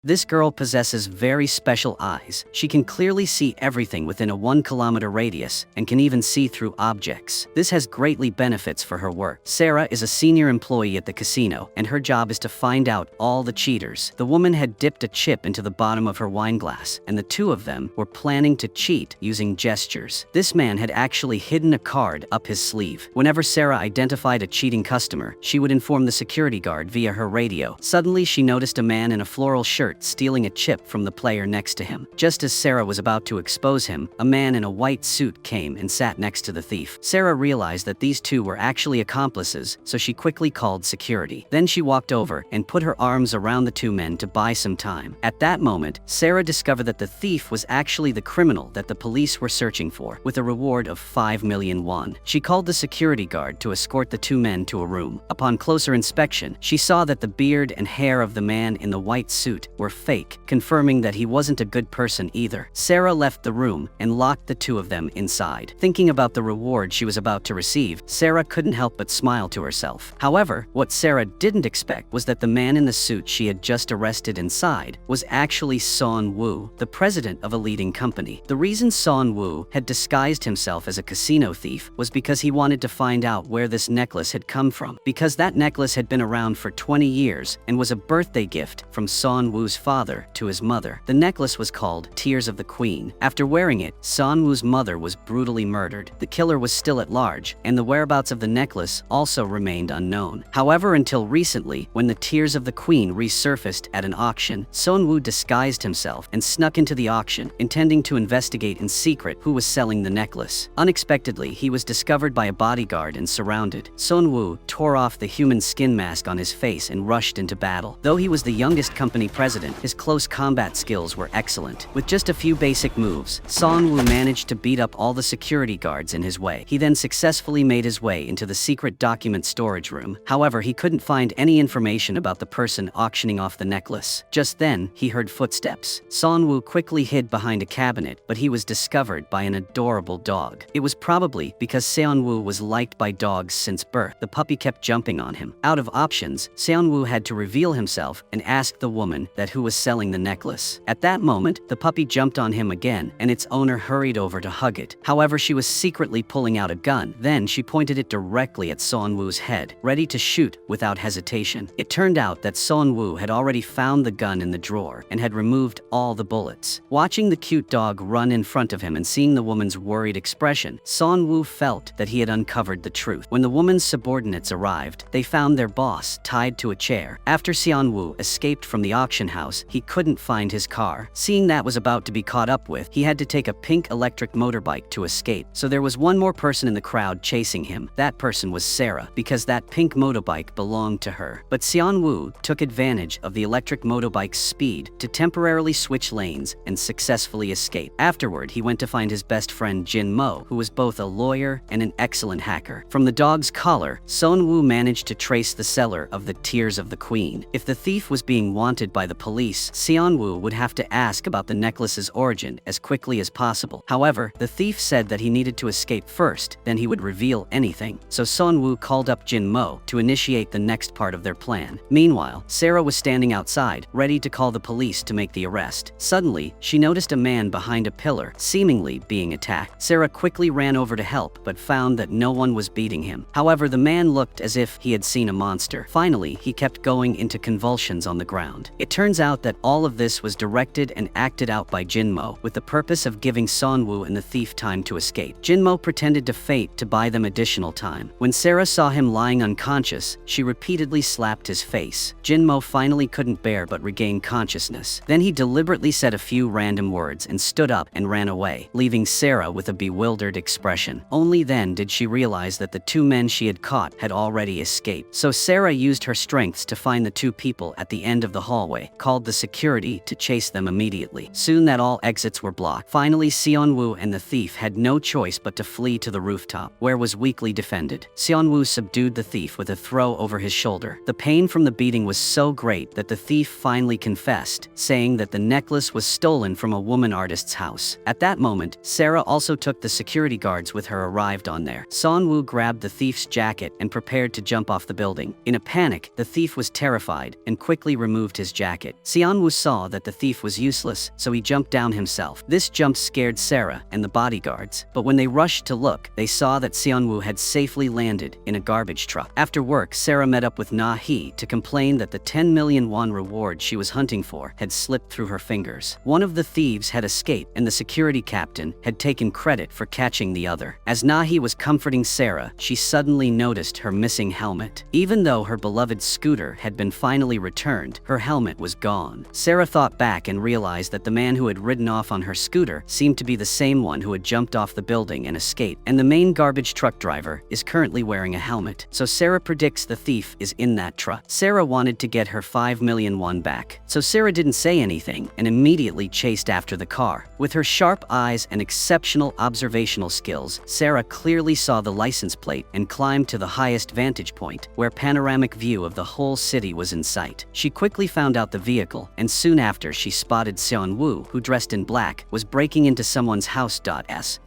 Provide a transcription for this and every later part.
This girl possesses very special eyes. She can clearly see everything within a 1 kilometer radius and can even see through objects. This has greatly benefits for her work. Sarah is a senior employee at the casino, and her job is to find out all the cheaters. The woman had dipped a chip into the bottom of her wine glass, and the two of them were planning to cheat using gestures. This man had actually hidden a card up his sleeve. Whenever Sarah identified a cheating customer, she would inform the security guard via her radio. Suddenly, she noticed a man in a floral shirt stealing a chip from the player next to him. Just as Sarah was about to expose him, a man in a white suit came and sat next to the thief. Sarah realized that these two were actually accomplices, so she quickly called security. Then she walked over and put her arms around the two men to buy some time. At that moment, Sarah discovered that the thief was actually the criminal that the police were searching for, with a reward of 5 million won. She called the security guard to escort the two men to a room. Upon closer inspection, she saw that the beard and hair of the man in the white suit were fake, confirming that he wasn't a good person either. Sarah left the room and locked the two of them inside. Thinking about the reward she was about to receive, Sarah couldn't help but smile to herself. However, what Sarah didn't expect was that the man in the suit she had just arrested inside was actually Son Woo, the president of a leading company. The reason Son Woo had disguised himself as a casino thief was because he wanted to find out where this necklace had come from, because that necklace had been around for 20 years and was a birthday gift from Son Woo's father to his mother. The necklace was called Tears of the Queen. After wearing it, Son Woo's mother was brutally murdered. The killer was still at large, and the whereabouts of the necklace also remained unknown. However, until recently, when the Tears of the Queen resurfaced at an auction, Son Woo disguised himself and snuck into the auction, intending to investigate in secret who was selling the necklace. Unexpectedly, he was discovered by a bodyguard and surrounded. Son Woo tore off the human skin mask on his face and rushed into battle. Though he was the youngest company president, his close combat skills were excellent. With just a few basic moves, Son Woo managed to beat up all the security guards in his way. He then successfully made his way into the secret document storage room. However, he couldn't find any information about the person auctioning off the necklace. Just then, he heard footsteps. Son Woo quickly hid behind a cabinet, but he was discovered by an adorable dog. It was probably because Son Woo was liked by dogs since birth. The puppy kept jumping on him. Out of options, Son Woo had to reveal himself and ask the woman that who was selling the necklace. At that moment, the puppy jumped on him again, and its owner hurried over to hug it. However, she was secretly pulling out a gun. Then she pointed it directly at Son Woo's head, ready to shoot without hesitation. It turned out that Son Woo had already found the gun in the drawer and had removed all the bullets. Watching the cute dog run in front of him and seeing the woman's worried expression, Son Woo felt that he had uncovered the truth. When the woman's subordinates arrived, they found their boss tied to a chair. After Son Woo escaped from the auction house, he couldn't find his car. Seeing that was about to be caught up with, he had to take a pink electric motorbike to escape. So there was one more person in the crowd chasing him. That person was Sarah, because that pink motorbike belonged to her. But Son Woo took advantage of the electric motorbike's speed to temporarily switch lanes and successfully escape. Afterward, he went to find his best friend Jin Mo, who was both a lawyer and an excellent hacker. From the dog's collar, Son Woo managed to trace the seller of the Tears of the Queen. If the thief was being wanted by the police, Son Woo would have to ask about the necklace's origin as quickly as possible. However, the thief said that he needed to escape first, then he would reveal anything. So Son Woo called up Jin Mo to initiate the next part of their plan. Meanwhile, Sarah was standing outside, ready to call the police to make the arrest. Suddenly, she noticed a man behind a pillar, seemingly being attacked. Sarah quickly ran over to help, but found that no one was beating him. However, the man looked as if he had seen a monster. Finally, he kept going into convulsions on the ground. It turns out that all of this was directed and acted out by Jin Mo, with the purpose of giving Son Woo and the thief time to escape. Jin Mo pretended to faint to buy them additional time. When Sarah saw him lying unconscious, she repeatedly slapped his face. Jin Mo finally couldn't bear but regained consciousness. Then he deliberately said a few random words and stood up and ran away, leaving Sarah with a bewildered expression. Only then did she realize that the two men she had caught had already escaped. So Sarah used her strengths to find the two people at the end of the hallway, called the security to chase them immediately. Soon that all exits were blocked. Finally, Son Woo and the thief had no choice but to flee to the rooftop, where was weakly defended. Son Woo subdued the thief with a throw over his shoulder. The pain from the beating was so great that the thief finally confessed, saying that the necklace was stolen from a woman artist's house. At that moment, Sarah also took the security guards with her arrived on there. Son Woo grabbed the thief's jacket and prepared to jump off the building. In a panic, the thief was terrified and quickly removed his jacket. it. Seonwoo saw that the thief was useless, so he jumped down himself. This jump scared Sarah and the bodyguards, but when they rushed to look, they saw that Seonwoo had safely landed in a garbage truck. After work, Sarah met up with Na-hee to complain that the 10 million won reward she was hunting for had slipped through her fingers. One of the thieves had escaped, and the security captain had taken credit for catching the other. As Na-hee was comforting Sarah, she suddenly noticed her missing helmet. Even though her beloved scooter had been finally returned, her helmet was gone. Sarah thought back and realized that the man who had ridden off on her scooter seemed to be the same one who had jumped off the building and escaped, and the main garbage truck driver is currently wearing a helmet. So Sarah predicts the thief is in that truck. Sarah wanted to get her 5 million won back, so Sarah didn't say anything and immediately chased after the car. With her sharp eyes and exceptional observational skills, Sarah clearly saw the license plate and climbed to the highest vantage point, where panoramic view of the whole city was in sight. She quickly found out the vehicle, and soon after she spotted Seonwoo, who dressed in black, was breaking into someone's house.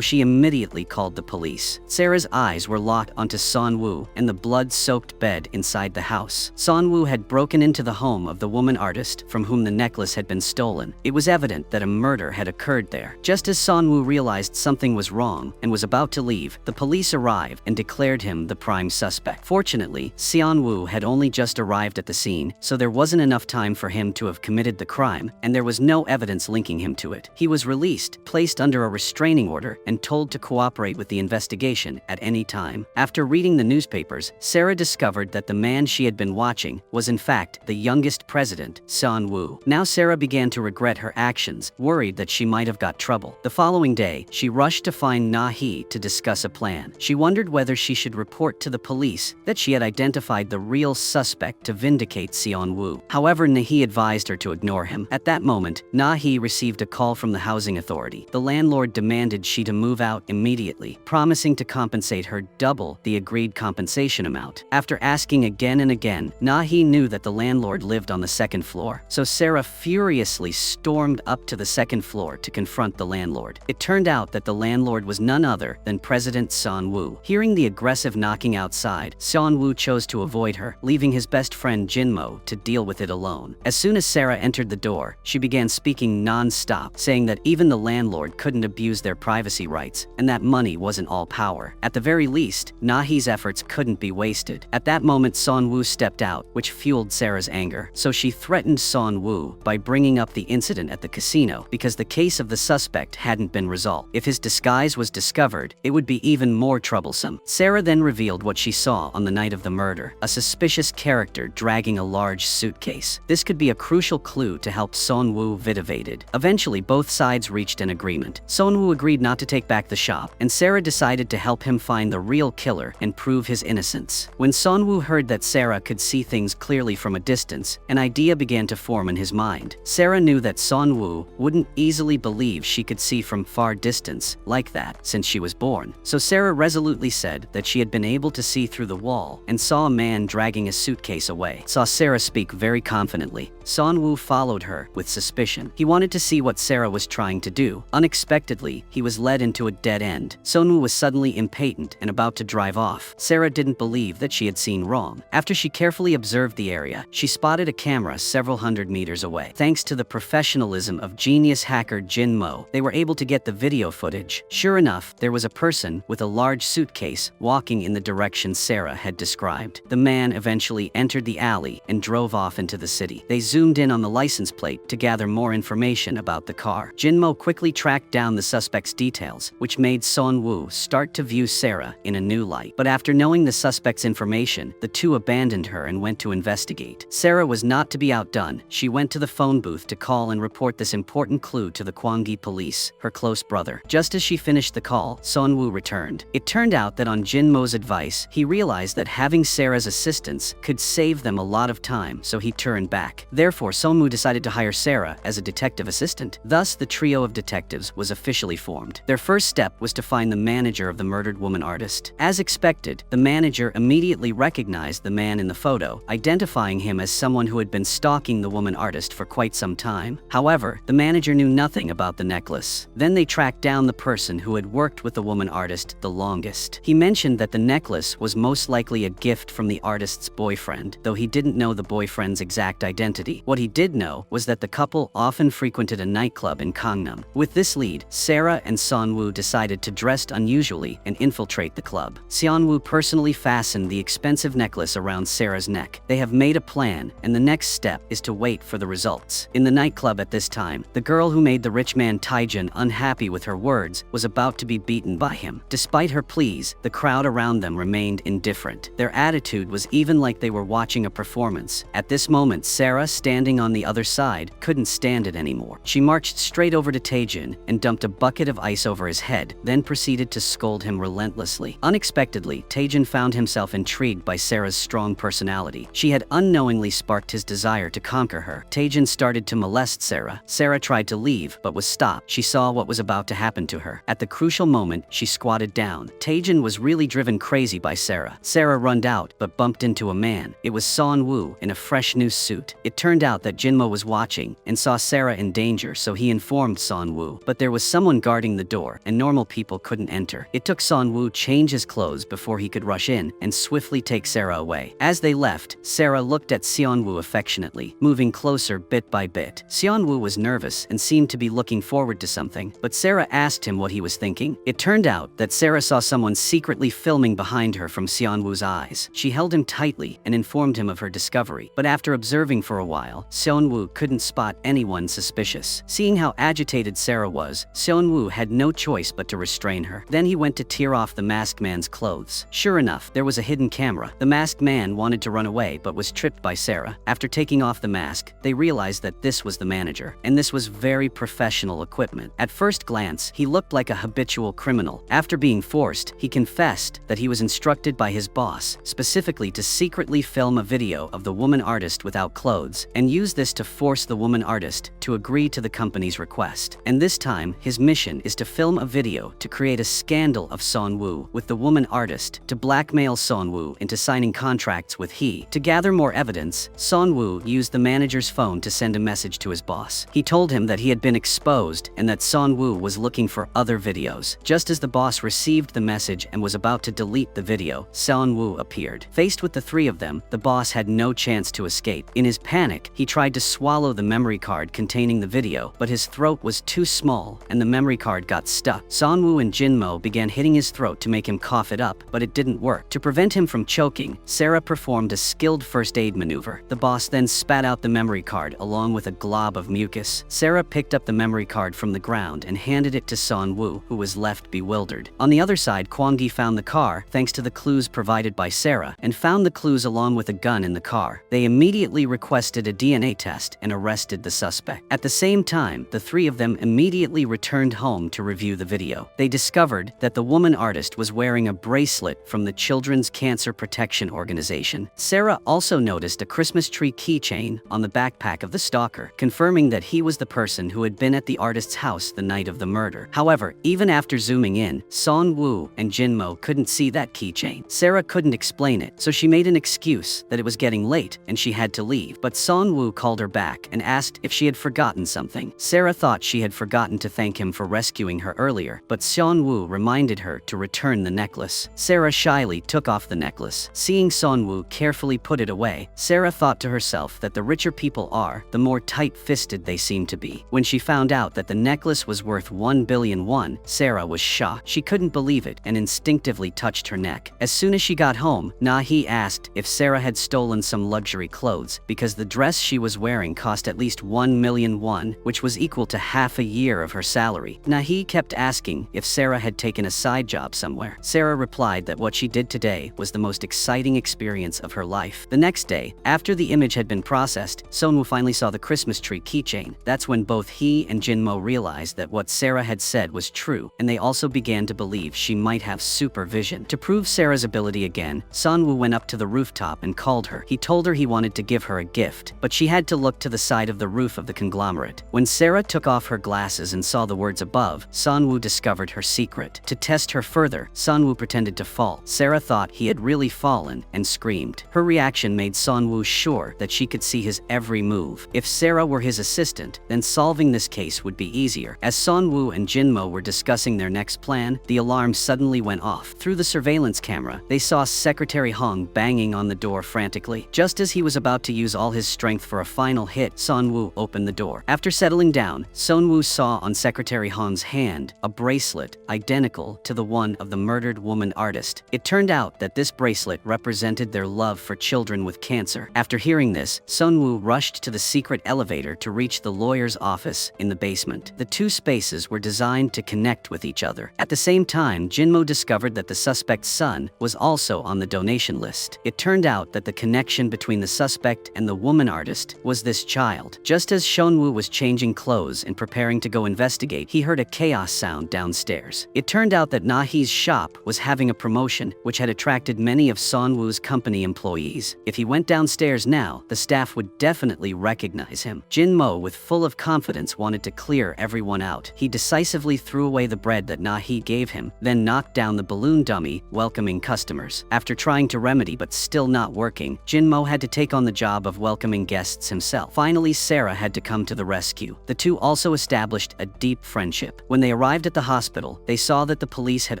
She immediately called the police. Sarah's eyes were locked onto Seonwoo and the blood-soaked bed inside the house. Seonwoo had broken into the home of the woman artist from whom the necklace had been stolen. It was evident that a murder had occurred there. Just as Seonwoo realized something was wrong and was about to leave, the police arrived and declared him the prime suspect. Fortunately, Seonwoo had only just arrived at the scene, so there wasn't enough time for him to have committed the crime, and there was no evidence linking him to it. He was released, placed under a restraining order, and told to cooperate with the investigation at any time. After reading the newspapers, Sarah discovered that the man she had been watching was in fact the youngest president, Seonwoo. Now Sarah began to regret her actions, worried that she might have got trouble. The following day, she rushed to find Na-hee to discuss a plan. She wondered whether she should report to the police that she had identified the real suspect to vindicate Seonwoo. However, Na-hee advised her to ignore him. At that moment, Na-hee received a call from the housing authority. The landlord demanded she to move out immediately, promising to compensate her double the agreed compensation amount. After asking again and again, Na-hee knew that the landlord lived on the second floor, so Sarah furiously stormed up to the second floor to confront the landlord. It turned out that the landlord was none other than President Seonwoo. Hearing the aggressive knocking outside, Seonwoo chose to avoid her, leaving his best friend Jinmo to deal with it alone. As soon as Sarah entered the door, she began speaking non-stop, saying that even the landlord couldn't abuse their privacy rights, and that money wasn't all power. At the very least, Na-hee's efforts couldn't be wasted. At that moment, Seonwoo stepped out, which fueled Sarah's anger. So she threatened Seonwoo by bringing up the incident at the casino, because the case of the suspect hadn't been resolved. If his disguise was discovered, it would be even more troublesome. Sarah then revealed what she saw on the night of the murder: a suspicious character dragging a large suitcase. This could be a crucial clue to help Seonwoo be evaded. Eventually, both sides reached an agreement. Seonwoo agreed not to take back the shop, and Sarah decided to help him find the real killer and prove his innocence. When Seonwoo heard that Sarah could see things clearly from a distance, an idea began to form in his mind. Sarah knew that Seonwoo wouldn't easily believe she could see from far distance like that since she was born. So Sarah resolutely said that she had been able to see through the wall and saw a man dragging a suitcase away. Saw Sarah speak very confidently. Seonwoo followed her with suspicion. He wanted to see what Sarah was trying to do. Unexpectedly, he was led into a dead end. Seonwoo was suddenly impatient and about to drive off. Sarah didn't believe that she had seen wrong. After she carefully observed the area, she spotted a camera several hundred meters away. Thanks to the professionalism of genius hacker Jinmo, they were able to get the video footage. Sure enough, there was a person with a large suitcase walking in the direction Sarah had described. The man eventually entered the alley and drove off into the city. They zoomed in on the license plate to gather more information about the car. Jinmo quickly tracked down the suspect's details, which made Seonwoo start to view Sarah in a new light. But after knowing the suspect's information, the two abandoned her and went to investigate. Sarah was not to be outdone. She went to the phone booth to call and report this important clue to the Gwangi police, her close brother. Just as she finished the call, Seonwoo returned. It turned out that on Jinmo's advice, he realized that having Sarah's assistance could save them a lot of time, so he turned back. Therefore, Seonwoo decided to hire Sarah as a detective assistant. Thus, the trio of detectives was officially formed. Their first step was to find the manager of the murdered woman artist. As expected, the manager immediately recognized the man in the photo, identifying him as someone who had been stalking the woman artist for quite some time. However, the manager knew nothing about the necklace. Then they tracked down the person who had worked with the woman artist the longest. He mentioned that the necklace was most likely a gift from the artist's boyfriend, though he didn't know the boyfriend's exact identity. identity. What he did know was that the couple often frequented a nightclub in Gangnam. With this lead, Sarah and Seon-woo decided to dress unusually and infiltrate the club. Seon-woo personally fastened the expensive necklace around Sarah's neck. They have made a plan, and the next step is to wait for the results. In the nightclub at this time, the girl who made the rich man Taejin unhappy with her words was about to be beaten by him. Despite her pleas, the crowd around them remained indifferent. Their attitude was even like they were watching a performance. At this moment, Sarah, standing on the other side, couldn't stand it anymore. She marched straight over to Taejin and dumped a bucket of ice over his head, then proceeded to scold him relentlessly. Unexpectedly, Taejin found himself intrigued by Sarah's strong personality. She had unknowingly sparked his desire to conquer her. Taejin started to molest Sarah. Sarah tried to leave, but was stopped. She saw what was about to happen to her. At the crucial moment, she squatted down. Taejin was really driven crazy by Sarah. Sarah runned out, but bumped into a man. It was Seon-woo in a fresh new suit. It turned out that Jinmo was watching and saw Sarah in danger, so he informed Seon-woo. But there was someone guarding the door, and normal people couldn't enter. It took Seon-woo change his clothes before he could rush in and swiftly take Sarah away. As they left, Sarah looked at Seon-woo affectionately, moving closer bit by bit. Seon-woo was nervous and seemed to be looking forward to something, but Sarah asked him what he was thinking. It turned out that Sarah saw someone secretly filming behind her from Seon-woo's eyes. She held him tightly and informed him of her discovery, but after observing for a while, Seon-woo couldn't spot anyone suspicious. Seeing how agitated Sarah was, Seon-woo had no choice but to restrain her. Then he went to tear off the masked man's clothes. Sure enough, there was a hidden camera. The masked man wanted to run away but was tripped by Sarah. After taking off the mask, they realized that this was the manager, and this was very professional equipment. At first glance, he looked like a habitual criminal. After being forced, he confessed that he was instructed by his boss, specifically to secretly film a video of the woman artist without clothes, and use this to force the woman artist to agree to the company's request. And this time, his mission is to film a video to create a scandal of Seon-woo with the woman artist to blackmail Seon-woo into signing contracts with he. To gather more evidence, Seon-woo used the manager's phone to send a message to his boss. He told him that he had been exposed and that Seon-woo was looking for other videos. Just as the boss received the message and was about to delete the video, Seon-woo appeared. Faced with the three of them, the boss had no chance to escape. In his panic, he tried to swallow the memory card containing the video, but his throat was too small and the memory card got stuck. Seon-woo and Jinmo began hitting his throat to make him cough it up, but it didn't work. To prevent him from choking, Sarah performed a skilled first aid maneuver. The boss then spat out the memory card along with a glob of mucus. Sarah picked up the memory card from the ground and handed it to Seon-woo, who was left bewildered. On the other side, Kwang-gi found the car thanks to the clues provided by Sarah and found the clues along with a gun in the car. They immediately requested a DNA test and arrested the suspect. At the same time, the three of them immediately returned home to review the video. They discovered that the woman artist was wearing a bracelet from the Children's Cancer Protection Organization. Sarah also noticed a Christmas tree keychain on the backpack of the stalker, confirming that he was the person who had been at the artist's house the night of the murder. However, even after zooming in, Seon-woo and Jinmo couldn't see that keychain. Sarah couldn't explain it, so she made an excuse that it was getting late and she had to leave. But Seon-woo called her back and asked if she had forgotten something. Sarah thought she had forgotten to thank him for rescuing her earlier, but Seon-woo reminded her to return the necklace. Sarah shyly took off the necklace. Seeing Seon-woo carefully put it away, Sarah thought to herself that the richer people are, the more tight-fisted they seem to be. When she found out that the necklace was worth 1 billion won, Sarah was shocked. She couldn't believe it and instinctively touched her neck. As soon as she got home, Na-hee asked if Sarah had stolen some luxury clothes because the dress she was wearing cost at least 1 million won, which was equal to half a year of her salary. Na-hee kept asking if Sarah had taken a side job somewhere. Sarah replied that what she did today was the most exciting experience of her life. The next day, after the image had been processed, Seon-woo finally saw the Christmas tree keychain. That's when both he and Jinmo realized that what Sarah had said was true, and they also began to believe she might have supervision. To prove Sarah's ability again, Seon-woo went up to the rooftop and called her. He told her he wanted to give her a gift, but she had to look to the side of the roof of the conglomerate. When Sarah took off her glasses and saw the words above, Seon-woo discovered her secret. To test her further, Seon-woo pretended to fall. Sarah thought he had really fallen and screamed. Her reaction made Seon-woo sure that she could see his every move. If Sarah were his assistant, then solving this case would be easier. As Seon-woo and Jinmo were discussing their next plan, the alarm suddenly went off. Through the surveillance camera, they saw Secretary Hong banging on the door frantically. Just as he was about to use all his strength strength for a final hit, Seon-woo opened the door. After settling down, Seon-woo saw on Secretary Han's hand a bracelet identical to the one of the murdered woman artist. It turned out that this bracelet represented their love for children with cancer. After hearing this, Seon-woo rushed to the secret elevator to reach the lawyer's office in the basement. The two spaces were designed to connect with each other. At the same time, Jinmo discovered that the suspect's son was also on the donation list. It turned out that the connection between the suspect and the woman artist was this child. Just as Seon-woo was changing clothes and preparing to go investigate, he heard a chaos sound downstairs. It turned out that Na-hee's shop was having a promotion, which had attracted many of Seon-woo's company employees. If he went downstairs now, the staff would definitely recognize him. Jinmo, with full of confidence, wanted to clear everyone out. He decisively threw away the bread that Na-hee gave him, then knocked down the balloon dummy, welcoming customers. After trying to remedy but still not working, Jinmo had to take on the job of welcoming guests himself. Finally, Sarah had to come to the rescue. The two also established a deep friendship. When they arrived at the hospital, they saw that the police had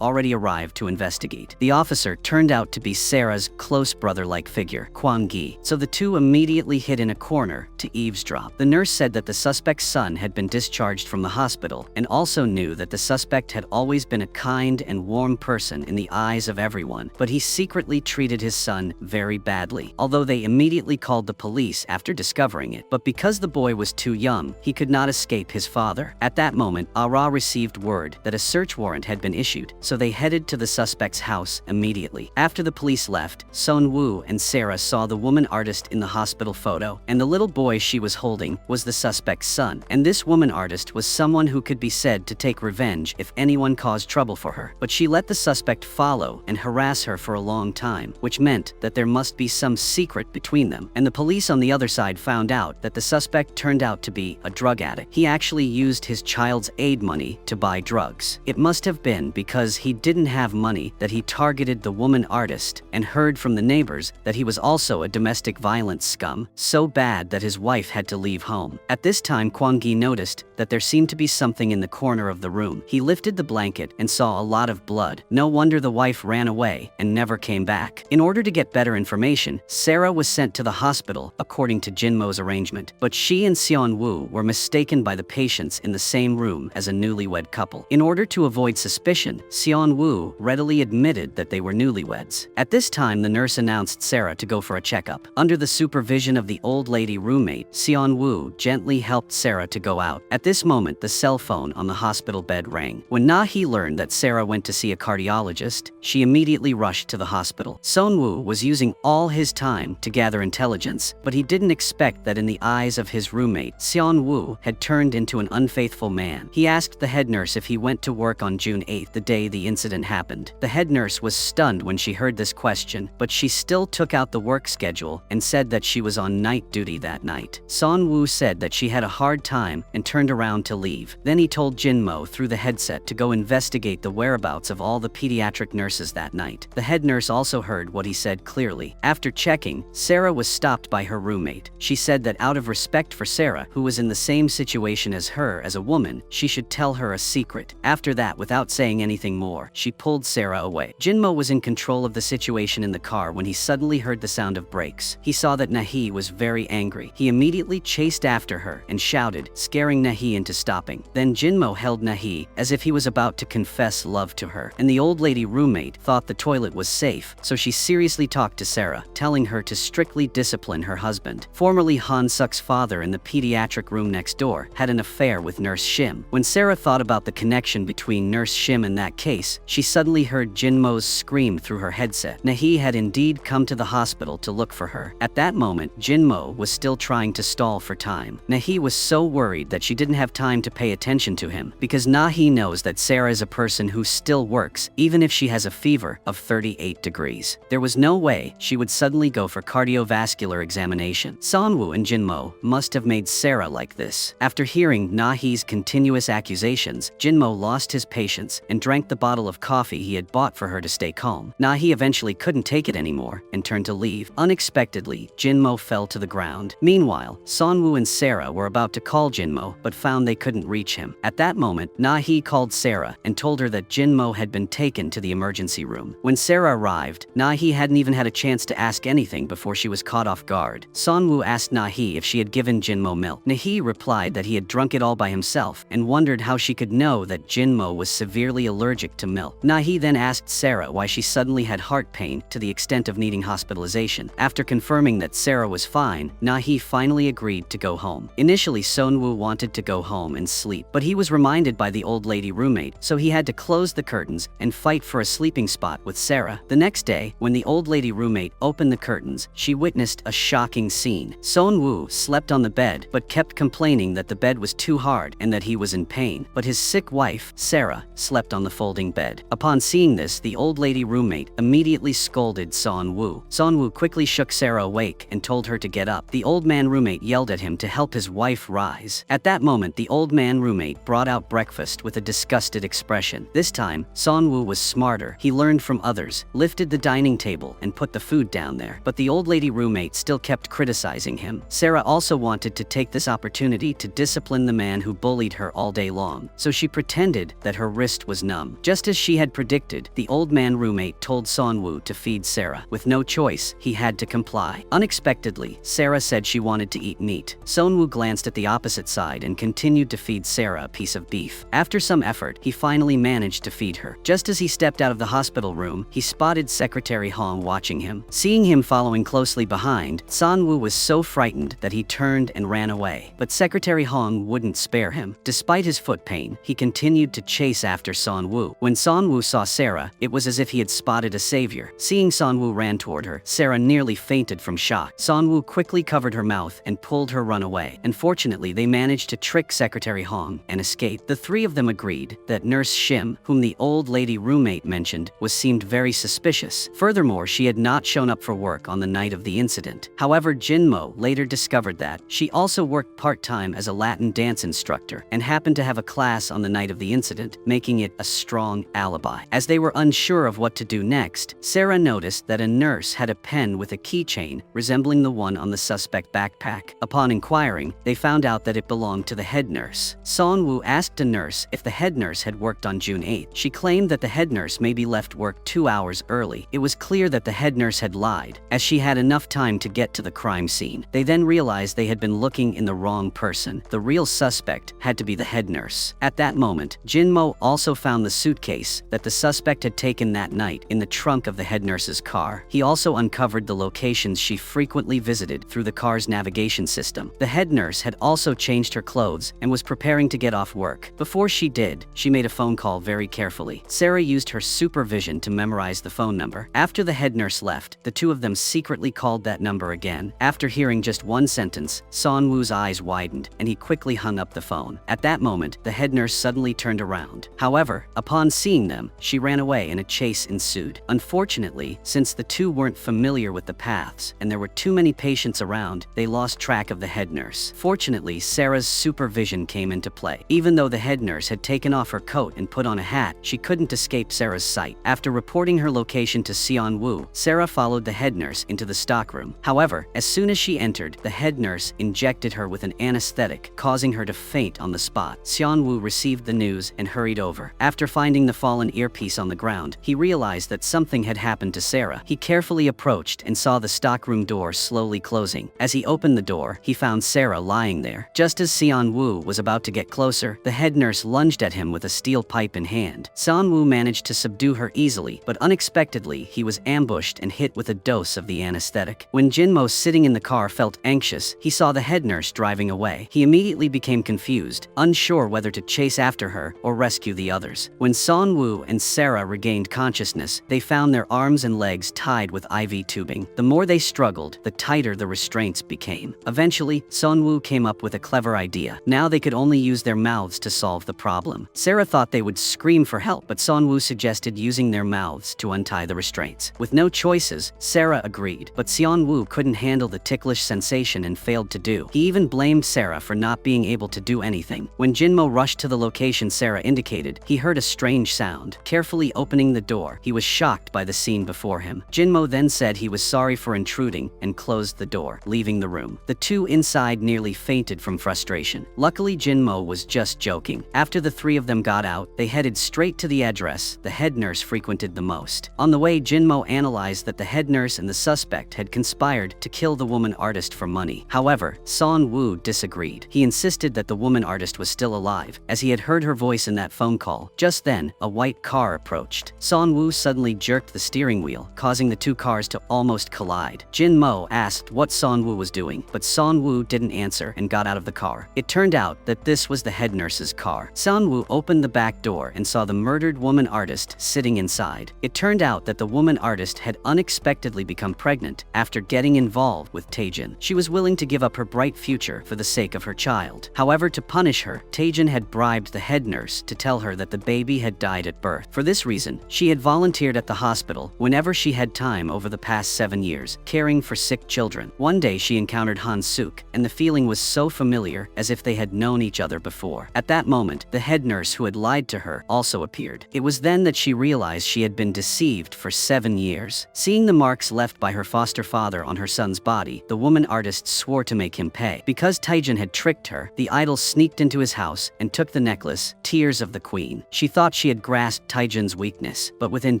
already arrived to investigate. The officer turned out to be Sarah's close brother-like figure, Kwang-gi, so the two immediately hid in a corner to eavesdrop. The nurse said that the suspect's son had been discharged from the hospital and also knew that the suspect had always been a kind and warm person in the eyes of everyone, but he secretly treated his son very badly, although they immediately called the police after discovering it. But because the boy was too young, he could not escape his father. At that moment, Ah-ra received word that a search warrant had been issued, so they headed to the suspect's house immediately. After the police left, Seon-woo and Sarah saw the woman artist in the hospital photo, and the little boy she was holding was the suspect's son. And this woman artist was someone who could be said to take revenge if anyone caused trouble for her. But she let the suspect follow and harass her for a long time, which meant that there must be some secret between them. And the police on the other side found out that the suspect turned out to be a drug addict. He actually used his child's aid money to buy drugs. It must have been because he didn't have money that he targeted the woman artist and heard from the neighbors that he was also a domestic violence scum, so bad that his wife had to leave home. At this time, Kwang-gi noticed that there seemed to be something in the corner of the room. He lifted the blanket and saw a lot of blood. No wonder the wife ran away and never came back. In order to get better information, Sarah was sent to the hospital according to Jinmo's arrangement, but she and Seon-woo were mistaken by the patients in the same room as a newlywed couple. In order to avoid suspicion, Seon-woo readily admitted that they were newlyweds. At this time, the nurse announced Sarah to go for a checkup. Under the supervision of the old lady roommate, Seon-woo gently helped Sarah to go out. At this moment, the cell phone on the hospital bed rang. When Na-hee learned that Sarah went to see a cardiologist, she immediately rushed to the hospital. Seon-woo was using all his time to gather intelligence, but he didn't expect that in the eyes of his roommate, Seon-woo had turned into an unfaithful man. He asked the head nurse if he went to work on June 8th, the day the incident happened. The head nurse was stunned when she heard this question, but she still took out the work schedule and said that she was on night duty that night. Seon-woo said that she had a hard time and turned around to leave. Then he told Jinmo through the headset to go investigate the whereabouts of all the pediatric nurses that night. The head nurse also heard what he said clearly. After checking, Sarah was stopped by her roommate. She said that out of respect for Sarah, who was in the same situation as her as a woman, she should tell her a secret. After that, without saying anything more, she pulled Sarah away. Jinmo was in control of the situation in the car when he suddenly heard the sound of brakes. He saw that Na-hee was very angry. He immediately chased after her and shouted, scaring Na-hee into stopping. Then Jinmo held Na-hee as if he was about to confess love to her, and the old lady roommate thought the toilet was safe, so she seriously talked to Sarah, telling her to strictly discipline her husband. Formerly Han-suk's father in the pediatric room next door had an affair with Nurse Shim. When Sarah thought about the connection between Nurse Shim and that case, she suddenly heard Jinmo's scream through her headset. Na-hee had indeed come to the hospital to look for her. At that moment, Jinmo was still trying to stall for time. Na-hee was so worried that she didn't have time to pay attention to him, because Na-hee knows that Sarah is a person who still works, even if she has a fever of 38 degrees. There was no way she would suddenly go for cardiovascular examination. Seon-woo and Jinmo must have made Sarah like this. After hearing Na-hee's continuous accusations, Jinmo lost his patience and drank the bottle of coffee he had bought for her to stay calm. Na-hee eventually couldn't take it anymore and turned to leave. Unexpectedly, Jinmo fell to the ground. Meanwhile, Seon-woo and Sarah were about to call Jinmo but found they couldn't reach him. At that moment, Na-hee called Sarah and told her that Jinmo had been taken to the emergency room. When Sarah arrived, Na-hee hadn't even had a chance to ask anything before she was caught off guard. Sonwoo asked Nahi if she had given Jinmo milk. Nahi replied that he had drunk it all by himself and wondered how she could know that Jinmo was severely allergic to milk. Nahi then asked Sarah why she suddenly had heart pain to the extent of needing hospitalization. After confirming that Sarah was fine, Nahi finally agreed to go home. Initially, Sonwoo wanted to go home and sleep, but he was reminded by the old lady roommate, so he had to close the curtains and fight for a sleeping spot with Sarah. The next day, when the old lady roommate opened the curtains, she witnessed a shocking scene. Sonwoo slept on the bed, but kept complaining that the bed was too hard and that he was in pain. But his sick wife, Sarah, slept on the folding bed. Upon seeing this, the old lady roommate immediately scolded Sonwoo. Sonwoo quickly shook Sarah awake and told her to get up. The old man roommate yelled at him to help his wife rise. At that moment, the old man roommate brought out breakfast with a disgusted expression. This time, Sonwoo was smarter. He learned from others, lifted the dining table, and put the food down there. But the old lady roommate still kept criticizing him. Sarah also wanted to take this opportunity to discipline the man who bullied her all day long, so she pretended that her wrist was numb. Just as she had predicted, the old man roommate told Sonwoo to feed Sarah. With no choice, he had to comply. Unexpectedly, Sarah said she wanted to eat meat. Sonwoo glanced at the opposite side and continued to feed Sarah a piece of beef. After some effort, he finally managed to feed her. Just as he stepped out of the hospital room, he spotted Secretary Hong watching him. Seeing him following closely behind, Sonwoo was so frightened that he turned and ran away. But Secretary Hong wouldn't spare him. Despite his foot pain, he continued to chase after Sonwoo. When Sonwoo saw Sarah, it was as if he had spotted a savior. Seeing Sonwoo ran toward her, Sarah nearly fainted from shock. Sonwoo quickly covered her mouth and pulled her run away. Unfortunately, they managed to trick Secretary Hong and escape. The three of them agreed that Nurse Shim, whom the old lady roommate mentioned, seemed very suspicious. Furthermore, she had not shown up for work on the night of the incident. However, Jinmo later discovered that she also worked part-time as a Latin dance instructor and happened to have a class on the night of the incident, making it a strong alibi. As they were unsure of what to do next, Sarah noticed that a nurse had a pen with a keychain resembling the one on the suspect backpack. Upon inquiring, they found out that it belonged to the head nurse. Sonwoo asked a nurse if the head nurse had worked on June 8th. She claimed that the head nurse maybe left work 2 hours early. It was clear that the head nurse had lied, as she had enough time to get to the crime scene. They then realized they had been looking in the wrong person. The real suspect had to be the head nurse. At that moment, Jinmo also found the suitcase that the suspect had taken that night in the trunk of the head nurse's car. He also uncovered the locations she frequently visited through the car's navigation system. The head nurse had also changed her clothes and was preparing to get off work. Before she did, she made a phone call very carefully. Sarah used her supervision to memorize the phone number. After the head nurse left, the two of them secretly called that number again. After hearing just one sentence, Sonwoo's eyes widened and he quickly hung up the phone. At that moment, the head nurse suddenly turned around. However, upon seeing them, she ran away and a chase ensued. Unfortunately, since the two weren't familiar with the paths and there were too many patients around, they lost track of the head nurse. Fortunately, Sarah's supervision came into play. Even though the head nurse had taken off her coat and put on a hat, she couldn't escape Sarah's sight. After reporting her location to Seon-woo, Sarah followed the head nurse into the stockroom. However, as soon as she entered, the head nurse injected her with an anesthetic, causing her to faint on the spot. Seon-woo received the news and hurried over. After finding the fallen earpiece on the ground, he realized that something had happened to Sarah. He carefully approached and saw the stockroom door slowly closing. As he opened the door, he found Sarah lying there. Just as Seon-woo was about to get closer, the head nurse lunged at him with a steel pipe in hand. Seon-woo managed to subdue her easily, but unexpectedly, he was ambushed and hit with a dose of the anesthetic. When Jinmo, sitting in the car, felt anxious, he saw the head nurse driving away. He immediately became confused, unsure whether to chase after her or rescue the others. When Seon-woo and Sarah regained consciousness, they found their arms and legs tied with IV tubing. The more they struggled, the tighter the restraints became. Eventually, Seon-woo came up with a clever idea. Now they could only use their mouths to solve the problem. Sarah thought they would scream for help, but Seon-woo suggested using their mouths to untie the restraints. With no choices, Sarah agreed, but Seon-woo couldn't handle the ticklish sensation and failed to do. He even blamed Sarah for not being able to do anything. When Jinmo rushed to the location Sarah indicated, he heard a strange sound. Carefully opening the door, he was shocked by the scene before him. Jinmo then said he was sorry for intruding and closed the door, leaving the room. The two inside nearly fainted from frustration. Luckily, Jinmo was just joking. After the three of them got out, they headed straight to the address the head nurse frequented the most. On the way, Jinmo analyzed that the head nurse and the suspect had conspired to kill kill the woman artist for money. However, Son Woo disagreed. He insisted that the woman artist was still alive, as he had heard her voice in that phone call. Just then, a white car approached. Son Woo suddenly jerked the steering wheel, causing the two cars to almost collide. Jin Mo asked what Son Woo was doing, but Son Woo didn't answer and got out of the car. It turned out that this was the head nurse's car. Son Woo opened the back door and saw the murdered woman artist sitting inside. It turned out that the woman artist had unexpectedly become pregnant after getting involved with Taejin. She was willing to give up her bright future for the sake of her child. However, to punish her, Taejin had bribed the head nurse to tell her that the baby had died at birth. For this reason, she had volunteered at the hospital whenever she had time over the past 7 years, caring for sick children. One day she encountered Han Suk, and the feeling was so familiar as if they had known each other before. At that moment, the head nurse who had lied to her also appeared. It was then that she realized she had been deceived for 7 years. Seeing the marks left by her foster father on her son's body, the woman artist swore to make him pay. Because Taejin had tricked her, the idol sneaked into his house and took the necklace, Tears of the Queen. She thought she had grasped Taejin's weakness, but within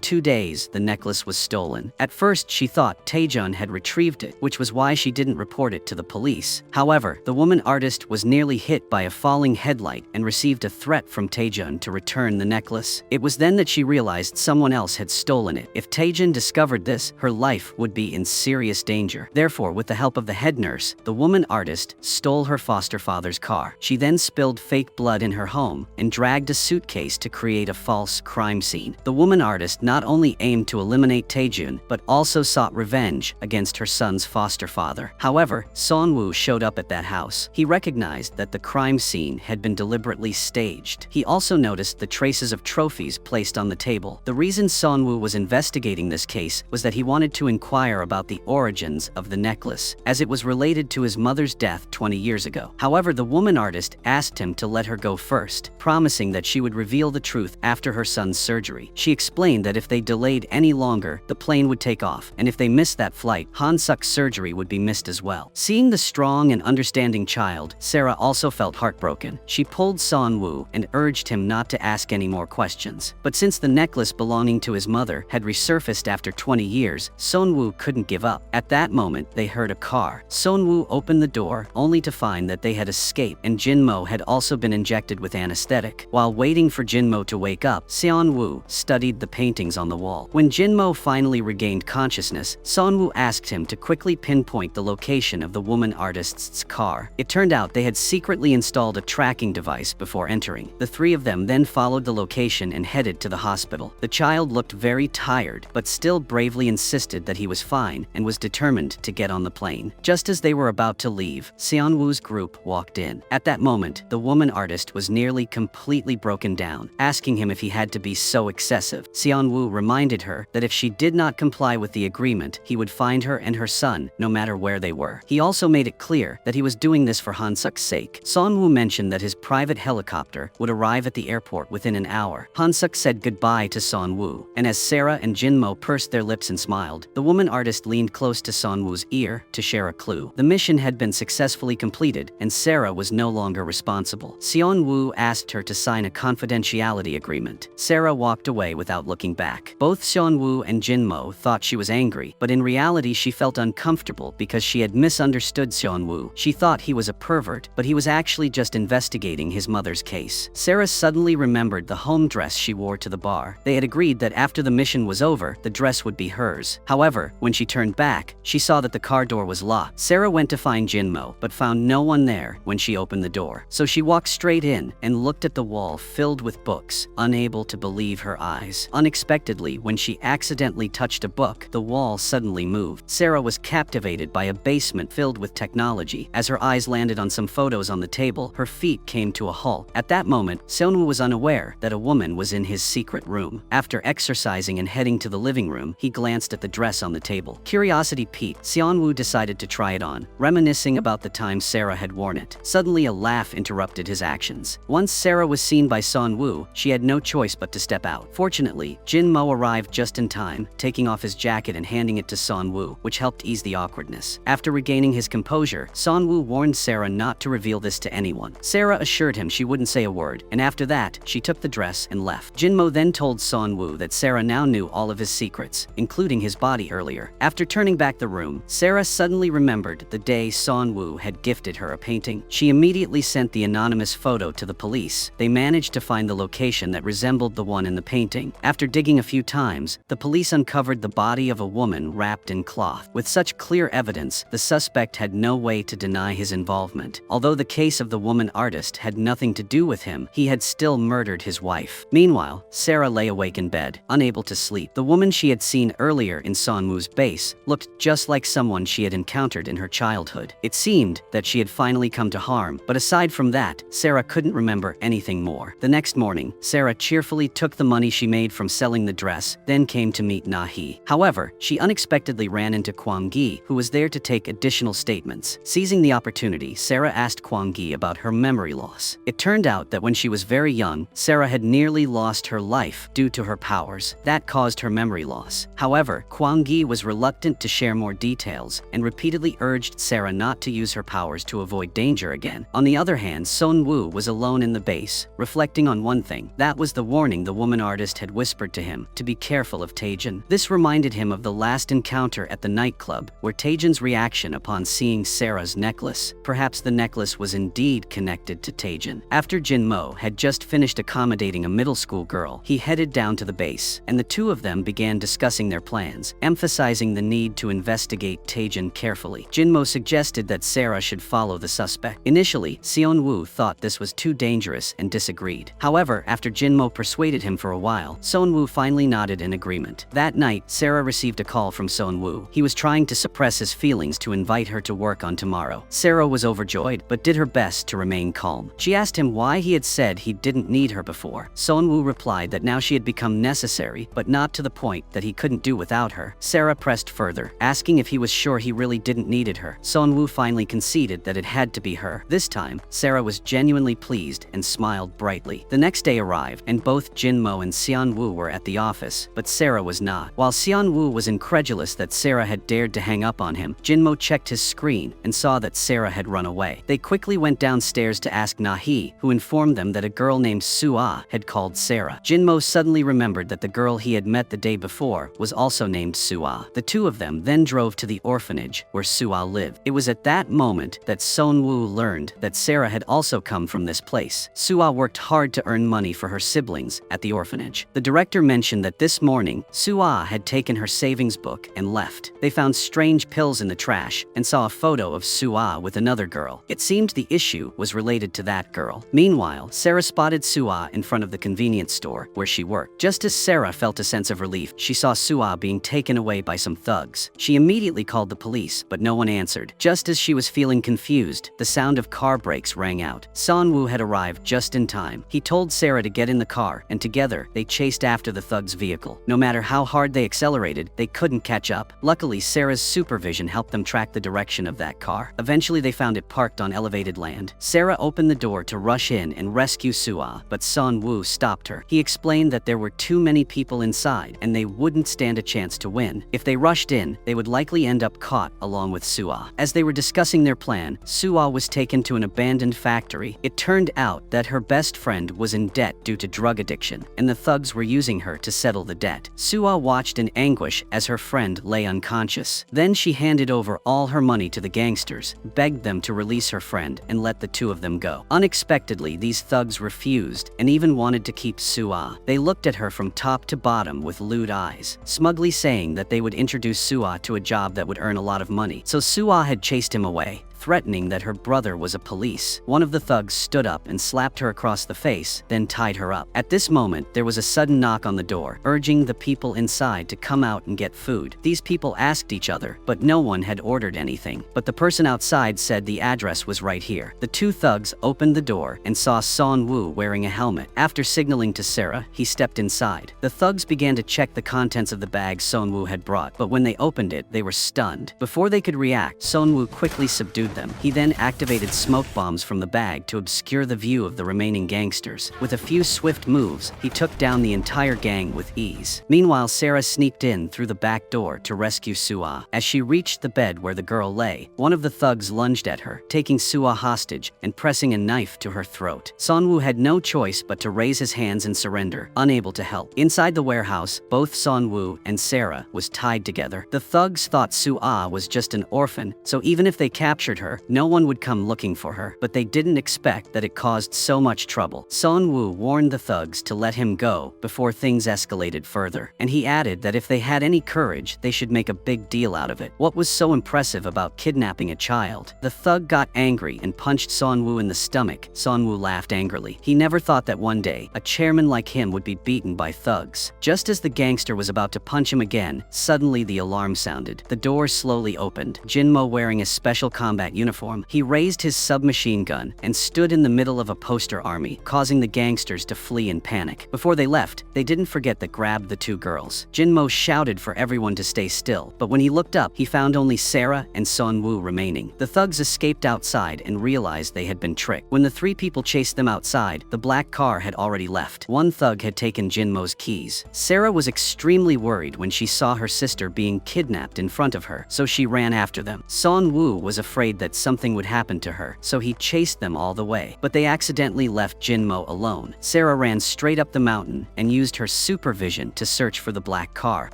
2 days, the necklace was stolen. At first, she thought Taejin had retrieved it, which was why she didn't report it to the police. However, the woman artist was nearly hit by a falling headlight and received a threat from Taejin to return the necklace. It was then that she realized someone else had stolen it. If Taejin discovered this, her life would be in serious danger. Therefore, with the help of the head nurse, the woman artist stole her foster father's car. She then spilled fake blood in her home and dragged a suitcase to create a false crime scene. The woman artist not only aimed to eliminate Taejin, but also sought revenge against her son's foster father. However, Son Woo showed up at that house. He recognized that the crime scene had been deliberately staged. He also noticed the traces of trophies placed on the table. The reason Son Woo was investigating this case was that he wanted to inquire about the origins of the necklace, as it was related to his mother's death 20 years ago. However, the woman artist asked him to let her go first, promising that she would reveal the truth after her son's surgery. She explained that if they delayed any longer, the plane would take off, and if they missed that flight, Han Suk's surgery would be missed as well. Seeing the strong and understanding child, Sarah also felt heartbroken. She pulled Son Woo and urged him not to ask any more questions. But since the necklace belonging to his mother had resurfaced after 20 years, Son Woo couldn't give up. At that moment, they heard a car. Son Woo opened the door, only to find that they had escaped, and Jin Mo had also been injected with anesthetic. While waiting for Jin Mo to wake up, Son Woo studied the paintings on the wall. When Jin Mo finally regained consciousness, Son Woo asked him to quickly pinpoint the location of the woman artist's car. It turned out they had secretly installed a tracking device before entering. The three of them then followed the location and headed to the hospital. The child looked very tired, but still bravely insisted that he was fine and was determined to get on the plane. Just as they were about to leave, Son Woo's group walked in. At that moment, the woman artist was nearly completely broken down, asking him if he had to be so excessive. Son Woo reminded her that if she did not comply with the agreement, he would find her and her son no matter where they were. He also made it clear that he was doing this for Han Suk's sake. Son Woo mentioned that his private helicopter would arrive at the airport within an hour. Han Suk said goodbye to Son Woo, and as Sarah and Jin Mo pursed their lips and smiled, the woman artist leaned close to Son Woo's ear to share a clue. The mission had been successfully completed, and Sarah was no longer responsible. Son Woo asked her to sign a confidentiality agreement. Sarah walked away without looking back. Both Son Woo and Jin Mo thought she was angry, but in reality she felt uncomfortable because she had misunderstood Son Woo. She thought he was a pervert, but he was actually just investigating his mother's case. Sarah suddenly remembered the home dress she wore to the bar. They had agreed that after the mission was over, the dress would be hers. However, when she turned back, she saw that the car door was locked. Sarah went to find Jin Mo, but found no one there when she opened the door. So she walked straight in and looked at the wall filled with books, unable to believe her eyes. Unexpectedly, when she accidentally touched a book, the wall suddenly moved. Sarah was captivated by a basement filled with technology. As her eyes landed on some photos on the table, her feet came to a halt. At that moment, Son Woo was unaware that a woman was in his secret room. After exercising and heading to the living room, he glanced at the dress on the table. Curiosity piqued, Son Woo decided to try it on, reminiscing about the time Sarah had worn it. Suddenly, a laugh interrupted his actions. Once Sarah was seen by Son Woo, she had no choice but to step out. Fortunately, Jin Mo arrived just in time, taking off his jacket and handing it to Son Woo, which helped ease the awkwardness. After regaining his composure, Son Woo warned Sarah not to reveal this to anyone. Sarah assured him she wouldn't say a word, and after that, she took the dress and left. Jin Mo then told Son Woo that Sarah now knew all of his secrets, including his body earlier. After turning back the room, Sarah suddenly remembered the day Son-woo had gifted her a painting. She immediately sent the anonymous photo to the police. They managed to find the location that resembled the one in the painting. After digging a few times, the police uncovered the body of a woman wrapped in cloth. With such clear evidence, the suspect had no way to deny his involvement. Although the case of the woman artist had nothing to do with him, he had still murdered his wife. Meanwhile, Sarah lay awake in bed, unable to sleep. The woman she had seen earlier in Son-woo's base looked just like someone she had encountered in her childhood. It seemed that she had finally come to harm, but aside from that, Sarah couldn't remember anything more. The next morning, Sarah cheerfully took the money she made from selling the dress, then came to meet Na-hee. However, she unexpectedly ran into Kwang-gi, who was there to take additional statements. Seizing the opportunity, Sarah asked Kwang-gi about her memory loss. It turned out that when she was very young, Sarah had nearly lost her life due to her powers. That caused her memory loss. However, Kwang-gi was reluctant to share more details and repeatedly urged Sarah not to use her powers to avoid danger again. On the other hand, Son-woo was alone in the base, reflecting on one thing. That was the warning the woman artist had whispered to him, to be careful of Taejin. This reminded him of the last encounter at the nightclub, where Taejin's reaction upon seeing Sarah's necklace. Perhaps the necklace was indeed connected to Taejin. After Jin-mo had just finished accommodating a middle school girl, he headed down to the base, and the two of them began discussing their plans, emphasizing the need to investigate Taejin carefully. Jin-mo suggested that Sarah should follow the suspect. Initially, Seon-woo thought this was too dangerous and disagreed. However, after Jin-mo persuaded him for a while, Seon-woo finally nodded in agreement. That night, Sarah received a call from Seon-woo. He was trying to suppress his feelings to invite her to work on tomorrow. Sarah was overjoyed, but did her best to remain calm. She asked him why he had said he didn't need her before. Seon-woo replied that now she had become necessary, but not to the point that he couldn't do without her. Sarah pressed further, asking if he was sure he really didn't needed her. Seon-woo finally conceded that it had to be her. This time, Sarah was genuinely pleased and smiled brightly. The next day arrived, and both Jin-mo and Seon-woo were at the office, but Sarah was not. While Seon-woo was incredulous that Sarah had dared to hang up on him, Jin-mo checked his screen and saw that Sarah had run away. They quickly went downstairs to ask Na-hee, who informed them that a girl named Soo-ah had called Sarah. Jin-mo suddenly remembered that the girl he had met the day before was also named Soo-ah. The two of them then drove to the orphanage where Soo-ah lived. It was at that moment that Seon-woo learned that Sarah had also come from this place. Soo-ah worked hard to earn money for her siblings at the orphanage. The director mentioned that this morning, Soo-ah had taken her savings book and left. They found strange pills in the trash and saw a photo of Soo-ah with another girl. It seemed the issue was related to that girl. Meanwhile, Sarah spotted Soo-ah in front of the convenience store where she worked. Just as Sarah felt a sense of relief, she saw Soo-ah being taken away by some thugs. She immediately called the police, but no one answered. Just as she was feeling confused, the sound of car brakes rang out. Seon-woo had arrived just in time. He told Sarah to get in the car, and together, they chased after the thug's vehicle. No matter how hard they accelerated, they couldn't catch up. Luckily, Sarah's supervision helped them track the direction of that car. Eventually, they found it parked on elevated land. Sarah opened the door to rush in and rescue Soo-ah, but Seon-woo stopped her. He explained that there were too many people inside, and they wouldn't stand a chance to win. If they rushed in, they would likely end up caught along with Soo-ah. As they were discussing their plan, Soo-ah was taken to an abandoned factory. It turned out that her best friend was in debt due to drug addiction, and the thugs were using her to settle the debt. Soo-ah watched in anguish as her friend lay unconscious. Then she handed over all her money to the gangsters, begged them to release her friend, and let the two of them go. Unexpectedly, these thugs refused and even wanted to keep Soo-ah. They looked at her from top to bottom with lewd eyes, smugly saying that they would introduce Soo-ah to a job that would earn a lot of money. So Soo-ah had chased him away, threatening that her brother was a police. One of the thugs stood up and slapped her across the face, then tied her up. At this moment, there was a sudden knock on the door, urging the people inside to come out and get food. These people asked each other, but no one had ordered anything. But the person outside said the address was right here. The two thugs opened the door and saw Seon-woo wearing a helmet. After signaling to Sarah, he stepped inside. The thugs began to check the contents of the bag Seon-woo had brought, but when they opened it, they were stunned. Before they could react, Seon-woo quickly subdued pursued them. He then activated smoke bombs from the bag to obscure the view of the remaining gangsters. With a few swift moves, he took down the entire gang with ease. Meanwhile, Sarah sneaked in through the back door to rescue Sua. As she reached the bed where the girl lay, one of the thugs lunged at her, taking Sua hostage and pressing a knife to her throat. Sonwoo had no choice but to raise his hands and surrender, unable to help. Inside the warehouse, both Sonwoo and Sarah was tied together. The thugs thought Sua was just an orphan, so even if they captured her, no one would come looking for her. But they didn't expect that it caused so much trouble. Sonwoo warned the thugs to let him go before things escalated further, and he added that if they had any courage, they should make a big deal out of it. What was so impressive about kidnapping a child? The thug got angry and punched Sonwoo in the stomach. Sonwoo laughed angrily. He never thought that one day, a chairman like him would be beaten by thugs. Just as the gangster was about to punch him again, suddenly the alarm sounded. The door slowly opened. Jinmo, wearing a special combat uniform, he raised his submachine gun and stood in the middle of a poster army, causing the gangsters to flee in panic. Before they left, they didn't forget that grabbed the two girls. Jinmo shouted for everyone to stay still, but when he looked up, he found only Sarah and Sonwoo remaining. The thugs escaped outside and realized they had been tricked. When the three people chased them outside, the black car had already left. One thug had taken Jinmo's keys. Sarah was extremely worried when she saw her sister being kidnapped in front of her, so she ran after them. Sonwoo was afraid that something would happen to her, so he chased them all the way. But they accidentally left Jinmo alone. Sarah ran straight up the mountain and used her supervision to search for the black car.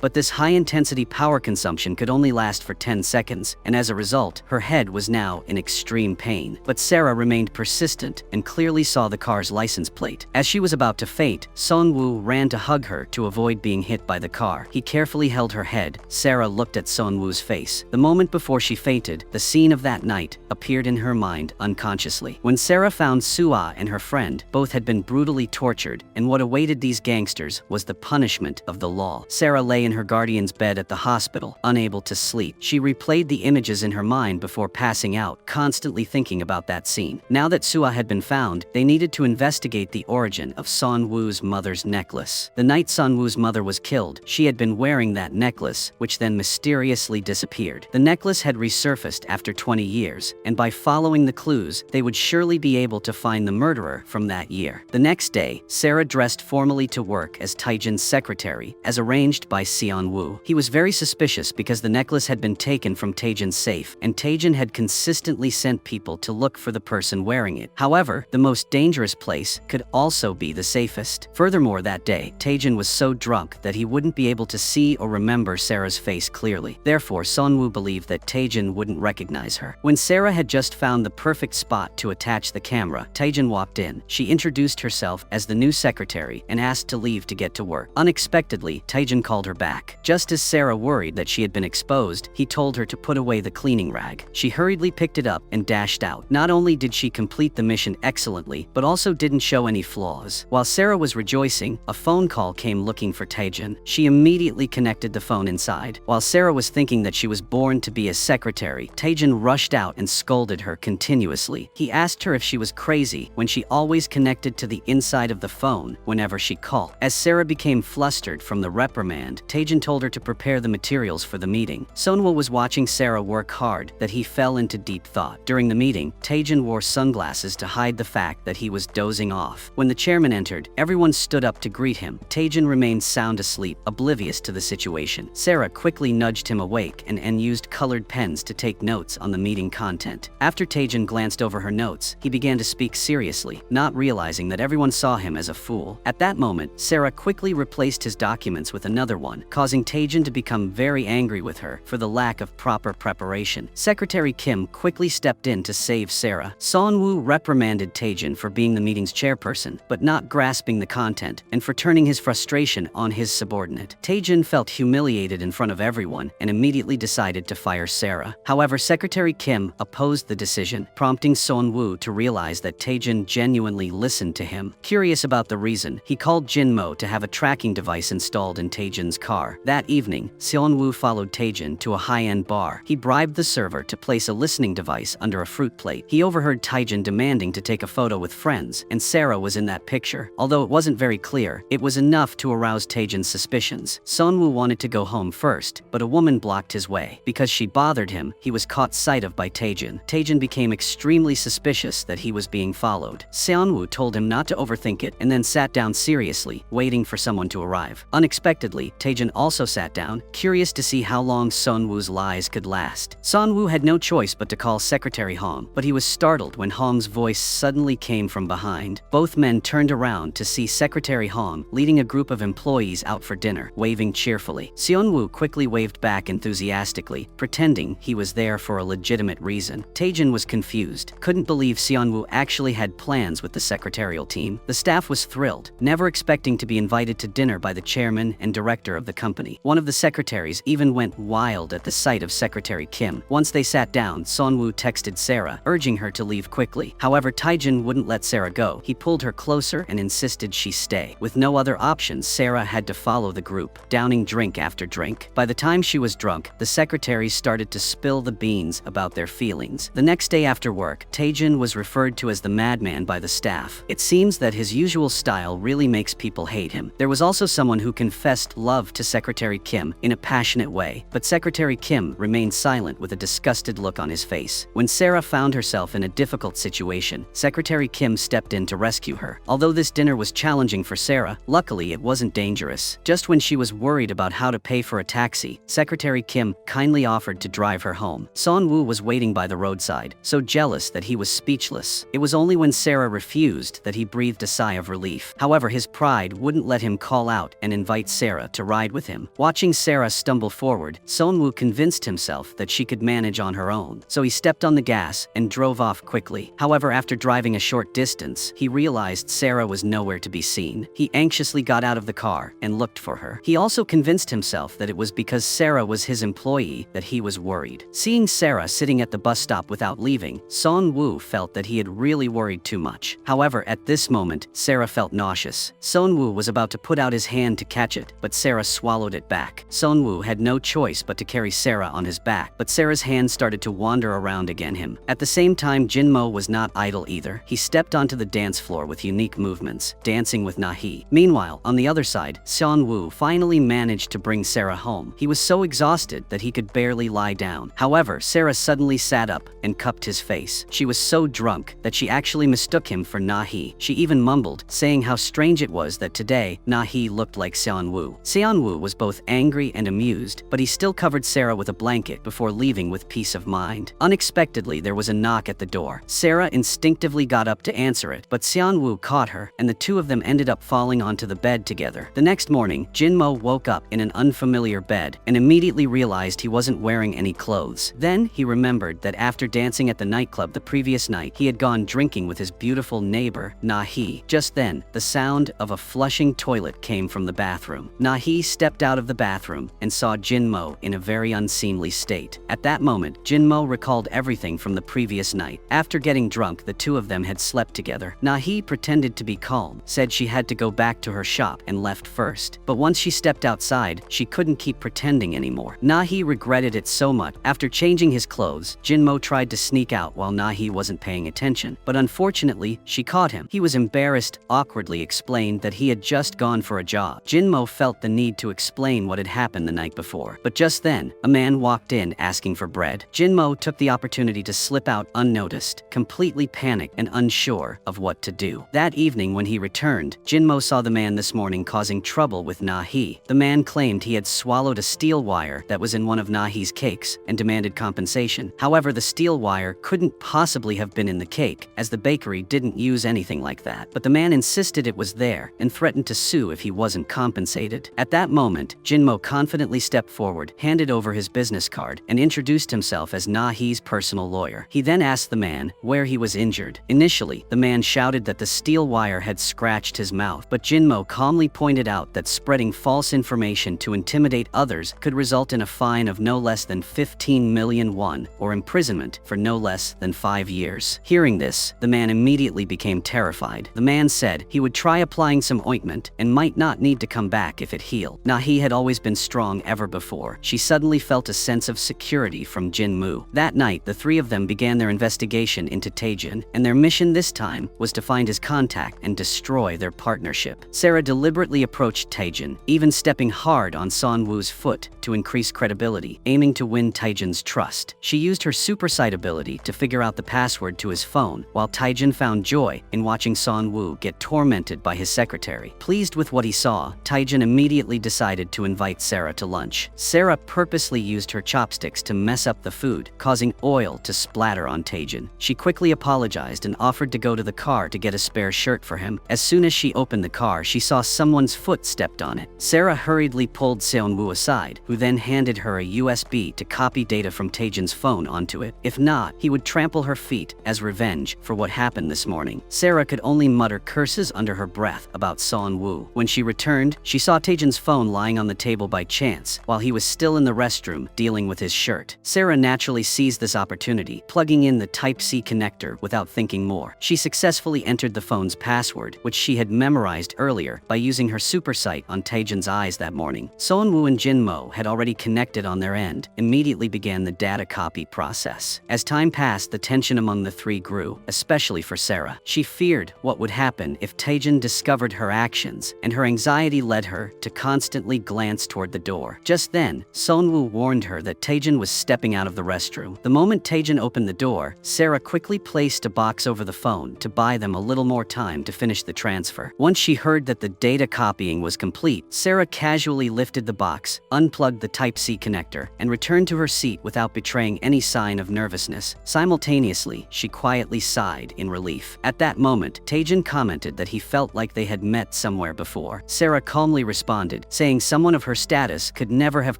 But this high-intensity power consumption could only last for 10 seconds, and as a result, her head was now in extreme pain. But Sarah remained persistent and clearly saw the car's license plate. As she was about to faint, Sonwoo ran to hug her to avoid being hit by the car. He carefully held her head. Sarah looked at Sonwoo's face. The moment before she fainted, the scene of that night appeared in her mind unconsciously. When Sarah found Sua and her friend, both had been brutally tortured, and what awaited these gangsters was the punishment of the law. Sarah lay in her guardian's bed at the hospital, unable to sleep. She replayed the images in her mind before passing out, constantly thinking about that scene. Now that Sua had been found, they needed to investigate the origin of Sonwoo's mother's necklace. The night Sonwoo's mother was killed, she had been wearing that necklace, which then mysteriously disappeared. The necklace had resurfaced after 20 years, and by following the clues, they would surely be able to find the murderer from that year. The next day, Sarah dressed formally to work as Taejin's secretary, as arranged by Seon-woo. He was very suspicious because the necklace had been taken from Taejin's safe, and Taejin had consistently sent people to look for the person wearing it. However, the most dangerous place could also be the safest. Furthermore, that day, Taejin was so drunk that he wouldn't be able to see or remember Sarah's face clearly. Therefore, Seon-woo believed that Taejin wouldn't recognize her. When Sarah had just found the perfect spot to attach the camera, Taejin walked in. She introduced herself as the new secretary and asked to leave to get to work. Unexpectedly, Taejin called her back. Just as Sarah worried that she had been exposed, he told her to put away the cleaning rag. She hurriedly picked it up and dashed out. Not only did she complete the mission excellently, but also didn't show any flaws. While Sarah was rejoicing, a phone call came looking for Taejin. She immediately connected the phone inside. While Sarah was thinking that she was born to be a secretary, Taejin rushed out and scolded her continuously. He asked her if she was crazy when she always connected to the inside of the phone whenever she called. As Sarah became flustered from the reprimand, Taejin told her to prepare the materials for the meeting. Seon-woo was watching Sarah work hard that he fell into deep thought. During the meeting, Taejin wore sunglasses to hide the fact that he was dozing off. When the chairman entered, everyone stood up to greet him. Taejin remained sound asleep, oblivious to the situation. Sarah quickly nudged him awake and used colored pens to take notes on the meeting content. After Taejin glanced over her notes, he began to speak seriously, not realizing that everyone saw him as a fool. At that moment, Sarah quickly replaced his documents with another one, causing Taejin to become very angry with her for the lack of proper preparation. Secretary Kim quickly stepped in to save Sarah. Seon-woo reprimanded Taejin for being the meeting's chairperson, but not grasping the content, and for turning his frustration on his subordinate. Taejin felt humiliated in front of everyone and immediately decided to fire Sarah. However, Secretary Kim opposed the decision, prompting Seon-woo to realize that Taejin genuinely listened to him. Curious about the reason, he called Jinmo to have a tracking device installed in Taejin's car. That evening, Seon-woo followed Taejin to a high-end bar. He bribed the server to place a listening device under a fruit plate. He overheard Taejin demanding to take a photo with friends, and Sarah was in that picture. Although it wasn't very clear, it was enough to arouse Taejin's suspicions. Seon-woo wanted to go home first, but a woman blocked his way. Because she bothered him, he was caught sight of by by Taejin. Taejin became extremely suspicious that he was being followed. Seonwoo told him not to overthink it and then sat down seriously, waiting for someone to arrive. Unexpectedly, Taejin also sat down, curious to see how long Seonwoo's lies could last. Seonwoo had no choice but to call Secretary Hong, but he was startled when Hong's voice suddenly came from behind. Both men turned around to see Secretary Hong leading a group of employees out for dinner, waving cheerfully. Seonwoo quickly waved back enthusiastically, pretending he was there for a legitimate reason. Taejin was confused, couldn't believe Seonwoo actually had plans with the secretarial team. The staff was thrilled, never expecting to be invited to dinner by the chairman and director of the company. One of the secretaries even went wild at the sight of Secretary Kim. Once they sat down, Seonwoo texted Sarah, urging her to leave quickly. However, Taejin wouldn't let Sarah go. He pulled her closer and insisted she stay. With no other options, Sarah had to follow the group, downing drink after drink. By the time she was drunk, the secretaries started to spill the beans about their feelings. The next day after work, Taejin was referred to as the madman by the staff. It seems that his usual style really makes people hate him. There was also someone who confessed love to Secretary Kim in a passionate way, but Secretary Kim remained silent with a disgusted look on his face. When Sarah found herself in a difficult situation, Secretary Kim stepped in to rescue her. Although this dinner was challenging for Sarah, luckily it wasn't dangerous. Just when she was worried about how to pay for a taxi, Secretary Kim kindly offered to drive her home. Seonwoo was waiting by the roadside, so jealous that he was speechless. It was only when Sarah refused that he breathed a sigh of relief. However, his pride wouldn't let him call out and invite Sarah to ride with him. Watching Sarah stumble forward, Seonwoo convinced himself that she could manage on her own, so he stepped on the gas and drove off quickly. However, after driving a short distance, he realized Sarah was nowhere to be seen. He anxiously got out of the car and looked for her. He also convinced himself that it was because Sarah was his employee that he was worried. Seeing Sarah sitting at the bus stop without leaving, Seonwoo felt that he had really worried too much. However, at this moment, Sarah felt nauseous. Seonwoo was about to put out his hand to catch it, but Sarah swallowed it back. Seonwoo had no choice but to carry Sarah on his back, but Sarah's hand started to wander around again him. At the same time, Jinmo was not idle either. He stepped onto the dance floor with unique movements, dancing with Nahi. Meanwhile, on the other side, Seonwoo finally managed to bring Sarah home. He was so exhausted that he could barely lie down. However, Sarah suddenly sat up and cupped his face. She was so drunk that she actually mistook him for Nahi. She even mumbled, saying how strange it was that today, Nahi looked like Seonwoo. Seonwoo was both angry and amused, but he still covered Sarah with a blanket before leaving with peace of mind. Unexpectedly, there was a knock at the door. Sarah instinctively got up to answer it, but Seonwoo caught her, and the two of them ended up falling onto the bed together. The next morning, Jinmo woke up in an unfamiliar bed and immediately realized he wasn't wearing any clothes. Then he remembered that after dancing at the nightclub the previous night, he had gone drinking with his beautiful neighbor, Nahi. Just then, the sound of a flushing toilet came from the bathroom. Nahi stepped out of the bathroom and saw Jinmo in a very unseemly state. At that moment, Jinmo recalled everything from the previous night. After getting drunk, the two of them had slept together. Nahi pretended to be calm, said she had to go back to her shop and left first. But once she stepped outside, she couldn't keep pretending anymore. Nahi regretted it so much. After changing his clothes, Jinmo tried to sneak out while Nahi wasn't paying attention. But unfortunately, she caught him. He was embarrassed, awkwardly explained that he had just gone for a job. Jinmo felt the need to explain what had happened the night before. But just then, a man walked in asking for bread. Jinmo took the opportunity to slip out unnoticed, completely panicked and unsure of what to do. That evening when he returned, Jinmo saw the man this morning causing trouble with Nahi. The man claimed he had swallowed a steel wire that was in one of Nahi's cakes and demanded compensation. However, the steel wire couldn't possibly have been in the cake, as the bakery didn't use anything like that. But the man insisted it was there and threatened to sue if he wasn't compensated. At that moment, Jinmo confidently stepped forward, handed over his business card, and introduced himself as Nahi's personal lawyer. He then asked the man where he was injured. Initially, the man shouted that the steel wire had scratched his mouth, but Jinmo calmly pointed out that spreading false information to intimidate others could result in a fine of no less than 15 million won, or imprisonment for no less than 5 years. Hearing this, the man immediately became terrified. The man said he would try applying some ointment and might not need to come back if it healed. Nahi had always been strong ever before. She suddenly felt a sense of security from Jinmu. That night, the three of them began their investigation into Taejin, and their mission this time was to find his contact and destroy their partnership. Sarah deliberately approached Taejin, even stepping hard on Seonwoo's foot to increase credibility, aiming to win Taejin's trust. She used used her super sight ability to figure out the password to his phone, while Taejin found joy in watching Seon-woo get tormented by his secretary. Pleased with what he saw, Taejin immediately decided to invite Sarah to lunch. Sarah purposely used her chopsticks to mess up the food, causing oil to splatter on Taejin. She quickly apologized and offered to go to the car to get a spare shirt for him. As soon as she opened the car, she saw someone's foot stepped on it. Sarah hurriedly pulled Seon-woo aside, who then handed her a USB to copy data from Taejin's phone onto it. If not, he would trample her feet as revenge for what happened this morning. Sarah could only mutter curses under her breath about Seon-woo. When she returned, she saw Taejin's phone lying on the table by chance, while he was still in the restroom dealing with his shirt. Sarah naturally seized this opportunity, plugging in the Type-C connector without thinking more. She successfully entered the phone's password, which she had memorized earlier by using her super sight on Taejin's eyes that morning. Seon-woo and Jin-mo had already connected on their end, immediately began the data copy process. As time passed, the tension among the three grew, especially for Sarah. She feared what would happen if Taejin discovered her actions, and her anxiety led her to constantly glance toward the door. Just then, Seon-woo warned her that Taejin was stepping out of the restroom. The moment Taejin opened the door, Sarah quickly placed a box over the phone to buy them a little more time to finish the transfer. Once she heard that the data copying was complete, Sarah casually lifted the box, unplugged the Type-C connector, and returned to her seat without betraying any sign of nervousness. Simultaneously, she quietly sighed in relief. At that moment, Taejin commented that he felt like they had met somewhere before. Sarah calmly responded, saying someone of her status could never have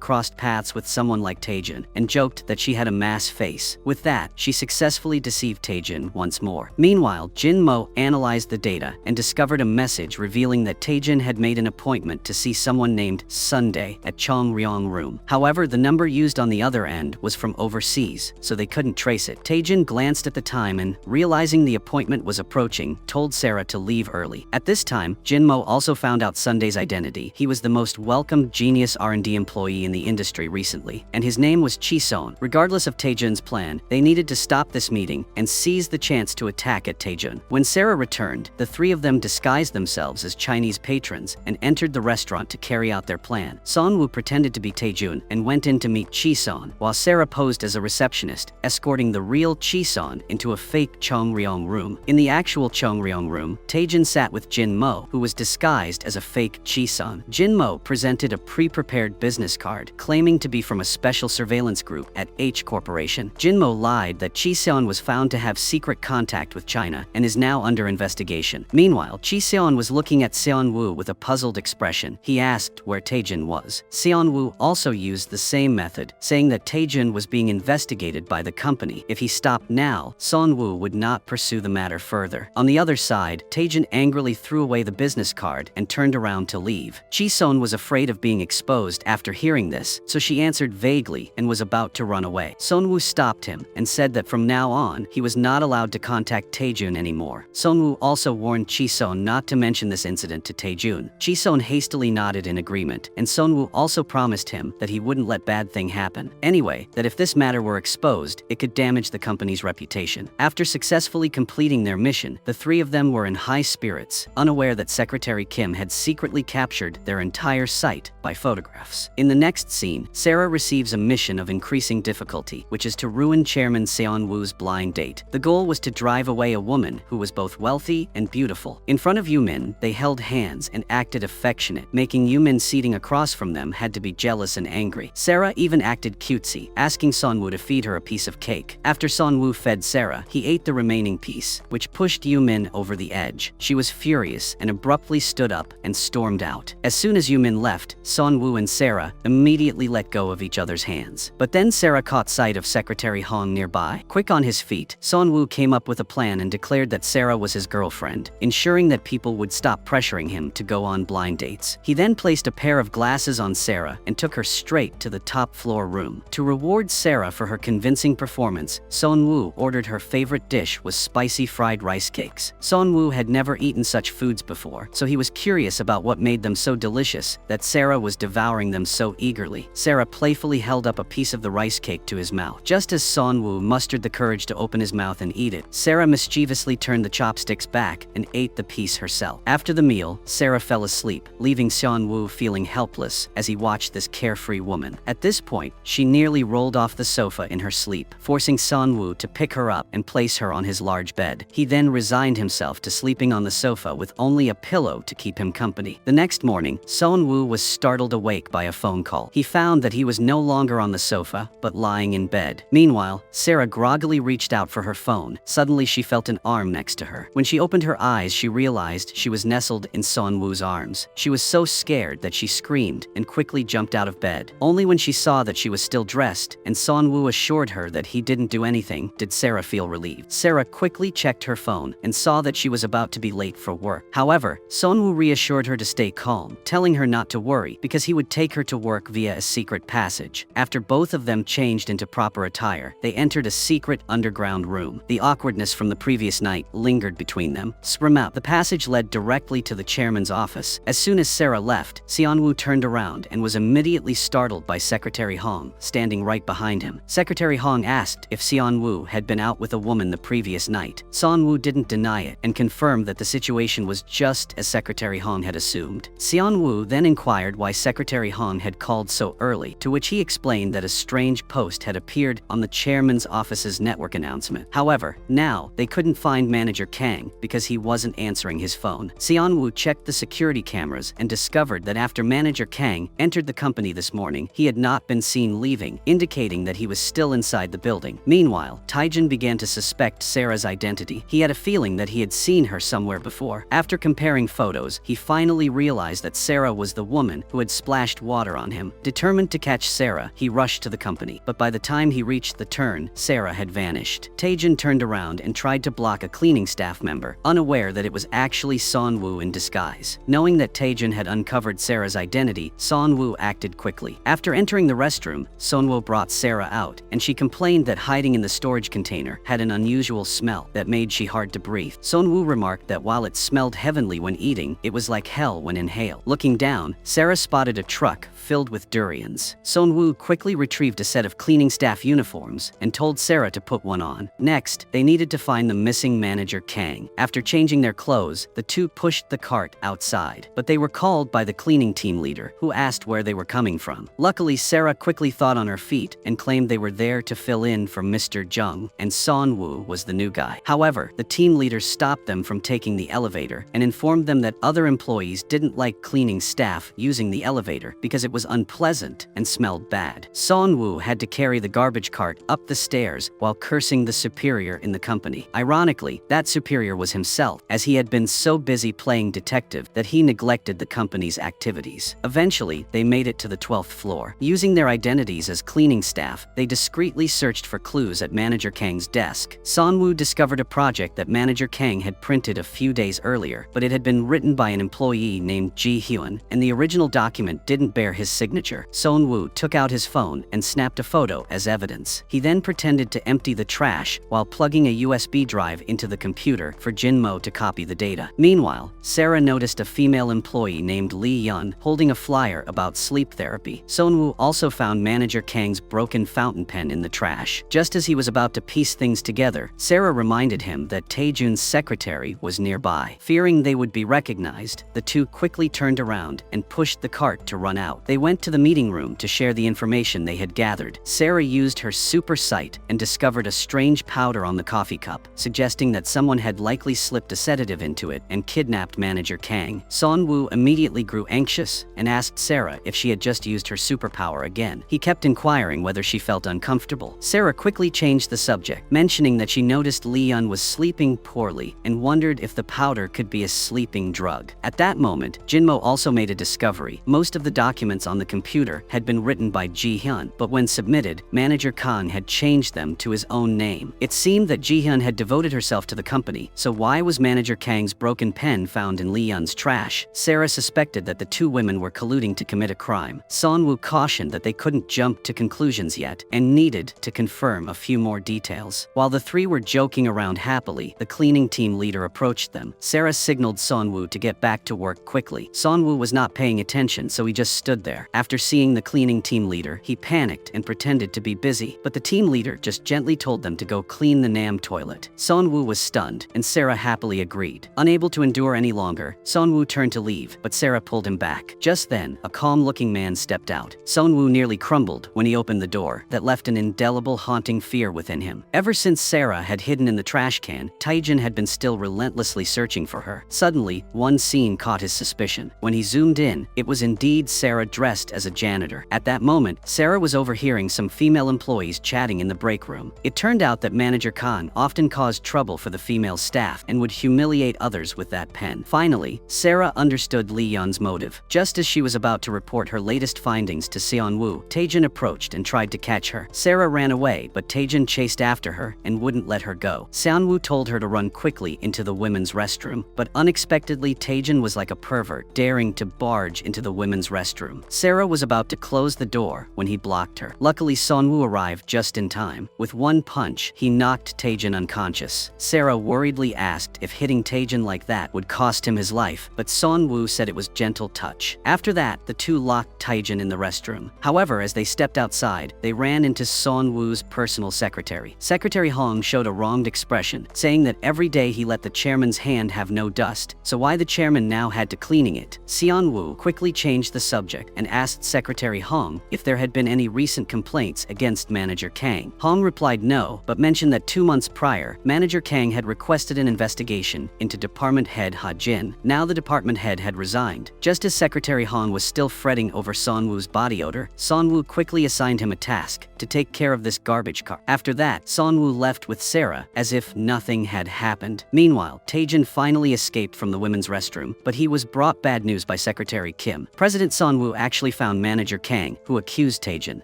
crossed paths with someone like Taejin, and joked that she had a mass face. With that, she successfully deceived Taejin once more. Meanwhile, Jin-mo analyzed the data and discovered a message revealing that Taejin had made an appointment to see someone named Sunday at Chongryong room. However, the number used on the other end was from overseas, so they couldn't trace it. Taejin glanced at the time and, realizing the appointment was approaching, told Sarah to leave early. At this time, Jin-mo also found out Sunday's identity. He was the most welcomed genius R&D employee in the industry recently, and his name was Chi-seon. Regardless of Taejin's plan, they needed to stop this meeting and seize the chance to attack at Taejin. When Sarah returned, the three of them disguised themselves as Chinese patrons and entered the restaurant to carry out their plan. Seon-woo pretended to be Taejin and went in to meet Chi-seon, while Sarah posed as a receptionist, escorting the real Chi-seon into a fake Chongryong room. In the actual Chongryong room, Taejin sat with Jin-mo, who was disguised as a fake Chi-seon. Jin-mo presented a pre-prepared business card, claiming to be from a special surveillance group at H Corporation. Jin-mo lied that Chi-seon was found to have secret contact with China and is now under investigation. Meanwhile, Chi-seon was looking at Seon-woo with a puzzled expression. He asked where Taejin was. Seon-woo also used the same method, saying that Taejin was being investigated by the company. If he stopped now, Seon-woo would not pursue the matter further. On the other side, Taejin angrily threw away the business card and turned around to leave. Chi-seon was afraid of being exposed after hearing this, so she answered vaguely and was about to run away. Seon-woo stopped him and said that from now on, he was not allowed to contact Taejin anymore. Seon-woo also warned Chi-seon not to mention this incident to Taejin. Chi-seon hastily nodded in agreement, and Seon-woo also promised him that he wouldn't let bad thing happen. Anyway, that if this matter were exposed, it could damage the company's reputation. After successfully completing their mission, the three of them were in high spirits, unaware that Secretary Kim had secretly captured their entire site by photographs. In the next scene, Sarah receives a mission of increasing difficulty, which is to ruin Chairman Seon-woo's blind date. The goal was to drive away a woman who was both wealthy and beautiful. In front of Yumin, they held hands and acted affectionate, making Yumin seating across from them had to be jealous and angry. Sarah even acted cutesy, asking Seon-woo to feed her a piece of cake. After Seon-woo fed Sarah, he ate the remaining piece, which pushed Yumin over the edge. She was furious and abruptly stood up and stormed out. As soon as Yumin left, Seon-woo and Sarah immediately let go of each other's hands. But then Sarah caught sight of Secretary Hong nearby. Quick on his feet, Seon-woo came up with a plan and declared that Sarah was his girlfriend, ensuring that people would stop pressuring him to go on blind dates. He then placed a pair of glasses on Sarah and took her straight to the top floor room. To reward Sarah for her convincing performance, Seon-woo ordered her favorite dish was spicy fried rice cakes. Seon-woo had never eaten such foods before, so he was curious about what made them so delicious that Sarah was devouring them so eagerly. Sarah playfully held up a piece of the rice cake to his mouth. Just as Seon-woo mustered the courage to open his mouth and eat it, Sarah mischievously turned the chopsticks back and ate the piece herself. After the meal, Sarah fell asleep, leaving Seon-woo feeling helpless as he watched this carefree woman. At this point, she nearly rolled off the sofa sofa in her sleep, forcing Son-woo to pick her up and place her on his large bed. He then resigned himself to sleeping on the sofa with only a pillow to keep him company. The next morning, Son-woo was startled awake by a phone call. He found that he was no longer on the sofa, but lying in bed. Meanwhile, Sarah groggily reached out for her phone. Suddenly, she felt an arm next to her. When she opened her eyes, she realized she was nestled in Son-woo's arms. She was so scared that she screamed and quickly jumped out of bed. Only when she saw that she was still dressed and Son-woo assured her that he didn't do anything did Sarah feel relieved. Sarah quickly checked her phone and saw that she was about to be late for work. However, Son-woo reassured her to stay calm, telling her not to worry because he would take her to work via a secret passage. After both of them changed into proper attire, they entered a secret underground room. The awkwardness from the previous night lingered between them. Out. The passage led directly to the chairman's office. As soon as Sarah left, Seon-woo turned around and was immediately startled by Secretary Hong, standing right behind him. Secretary Hong asked if Seon-woo had been out with a woman the previous night. Seon-woo didn't deny it and confirmed that the situation was just as Secretary Hong had assumed. Seon-woo then inquired why Secretary Hong had called so early, to which he explained that a strange post had appeared on the chairman's office's network announcement. However, now they couldn't find Manager Kang because he wasn't answering his phone. Seon-woo checked the security cameras and discovered that after Manager Kang entered the company this morning, he had not been seen leaving, indicating that he was still inside the building. Meanwhile, Taejin began to suspect Sarah's identity. He had a feeling that he had seen her somewhere before. After comparing photos, he finally realized that Sarah was the woman who had splashed water on him. Determined to catch Sarah, he rushed to the company, but by the time he reached the turn, Sarah had vanished. Taejin turned around and tried to block a cleaning staff member, unaware that it was actually Seon-woo in disguise. Knowing that Taejin had uncovered Sarah's identity, Seon-woo acted quickly. After entering the restroom, Seon-woo brought Sarah out, and she complained that hiding in the storage container had an unusual smell that made she hard to breathe. Seon-woo remarked that while it smelled heavenly when eating, it was like hell when inhaled. Looking down, Sarah spotted a truck filled with durians. Seon-woo quickly retrieved a set of cleaning staff uniforms and told Sarah to put one on. Next, they needed to find the missing Manager Kang. After changing their clothes, the two pushed the cart outside, but they were called by the cleaning team leader, who asked where they were coming from. Luckily, Sarah quickly thought on her feet and claimed they were there to fill in for Mr. Jung, and Seon-woo was the new guy. However, the team leader stopped them from taking the elevator and informed them that other employees didn't like cleaning staff using the elevator because it was unpleasant and smelled bad. Seon-woo had to carry the garbage cart up the stairs while cursing the superior in the company. Ironically, that superior was himself, as he had been so busy playing detective that he neglected the company's activities. Eventually, they made it to the 12th floor. Using their identities as cleaning staff, they discreetly searched for clues at Manager Kang's desk. Seon-woo discovered a project that Manager Kang had printed a few days earlier, but it had been written by an employee named Ji Hyun, and the original document didn't bear his signature. Seon-woo took out his phone and snapped a photo as evidence. He then pretended to empty the trash while plugging a USB drive into the computer for Jin-mo to copy the data. Meanwhile, Sarah noticed a female employee named Lee Yun holding a flyer about sleep therapy. Seon-woo also found Manager Kang's broken fountain pen in the trash. Just as he was about to piece things together, Sarah reminded him that Taejun's secretary was nearby. Fearing they would be recognized, the two quickly turned around and pushed the cart to run out. They went to the meeting room to share the information they had gathered. Sarah used her super sight and discovered a strange powder on the coffee cup, suggesting that someone had likely slipped a sedative into it and kidnapped Manager Kang. Seon-woo immediately grew anxious and asked Sarah if she had just used her superpower again. He kept inquiring whether she felt uncomfortable. Sarah quickly changed the subject, mentioning that she noticed Lee Yun was sleeping poorly and wondered if the powder could be a sleeping drug. At that moment, Jin-mo also made a discovery. Most of the documents on the computer had been written by Ji Hyun, but when submitted, Manager Kang had changed them to his own name. It seemed that Ji Hyun had devoted herself to the company, so why was Manager Kang's broken pen found in Lee Yun's trash? Sarah suspected that the two women were colluding to commit a crime. Seon-woo cautioned that they couldn't jump to conclusions yet and needed to confirm a few more details. While the three were joking around happily, the cleaning team leader approached them. Sarah signaled Seon-woo to get back to work quickly. Seon-woo was not paying attention, so he just stood there. After seeing the cleaning team leader, he panicked and pretended to be busy, but the team leader just gently told them to go clean the Nam toilet. Seon-woo was stunned, and Sarah happily agreed. Unable to endure any longer, Seon-woo turned to leave, but Sarah pulled him back. Just then, a calm-looking man stepped out. Seon-woo nearly crumbled when he opened the door. That left an indelible haunting fear within him. Ever since Sarah had hidden in the trash can, Taejin had been still relentlessly searching for her. Suddenly, one scene caught his suspicion. When he zoomed in, it was indeed Sarah dressed as a janitor. At that moment, Sarah was overhearing some female employees chatting in the break room. It turned out that Manager Khan often caused trouble for the female staff and would humiliate others with that pen. Finally, Sarah understood Lee Yun's motive. Just as she was about to report her latest findings to Seon-woo, Taejin approached and tried to catch her. Sarah ran away, but Taejin chased after her and wouldn't let her go. Seon-woo told her to run quickly into the women's restroom, but unexpectedly Taejin was like a pervert, daring to barge into the women's restroom. Sarah was about to close the door when he blocked her. Luckily, Seon-woo arrived just in time. With one punch, he knocked Taejin unconscious. Sarah worriedly asked if hitting Taejin like that would cost him his life, but Seon-woo said it was gentle touch. After that, the two locked Taejin in the restroom. However, as they stepped outside, they ran into Seon-woo's personal secretary. Secretary Hong showed a wronged expression, saying that every day he let the chairman's hand have no dust, so why the chairman now had to cleaning it. Seon-woo quickly changed the subject and asked Secretary Hong if there had been any recent complaints against Manager Kang. Hong replied no, but mentioned that 2 months prior, Manager Kang had requested an investigation into Department Head Ha Jin. Now the department head had resigned. Just as Secretary Hong was still fretting over Seon-woo's body odor, Seon-woo quickly assigned him a task to take care of this garbage car. After that, Seon-woo left with Sarah as if nothing had happened. Meanwhile, Taejin finally escaped from the women's restroom, but he was brought bad news by Secretary Kim. President Seon-woo actually found Manager Kang, who accused Taejin.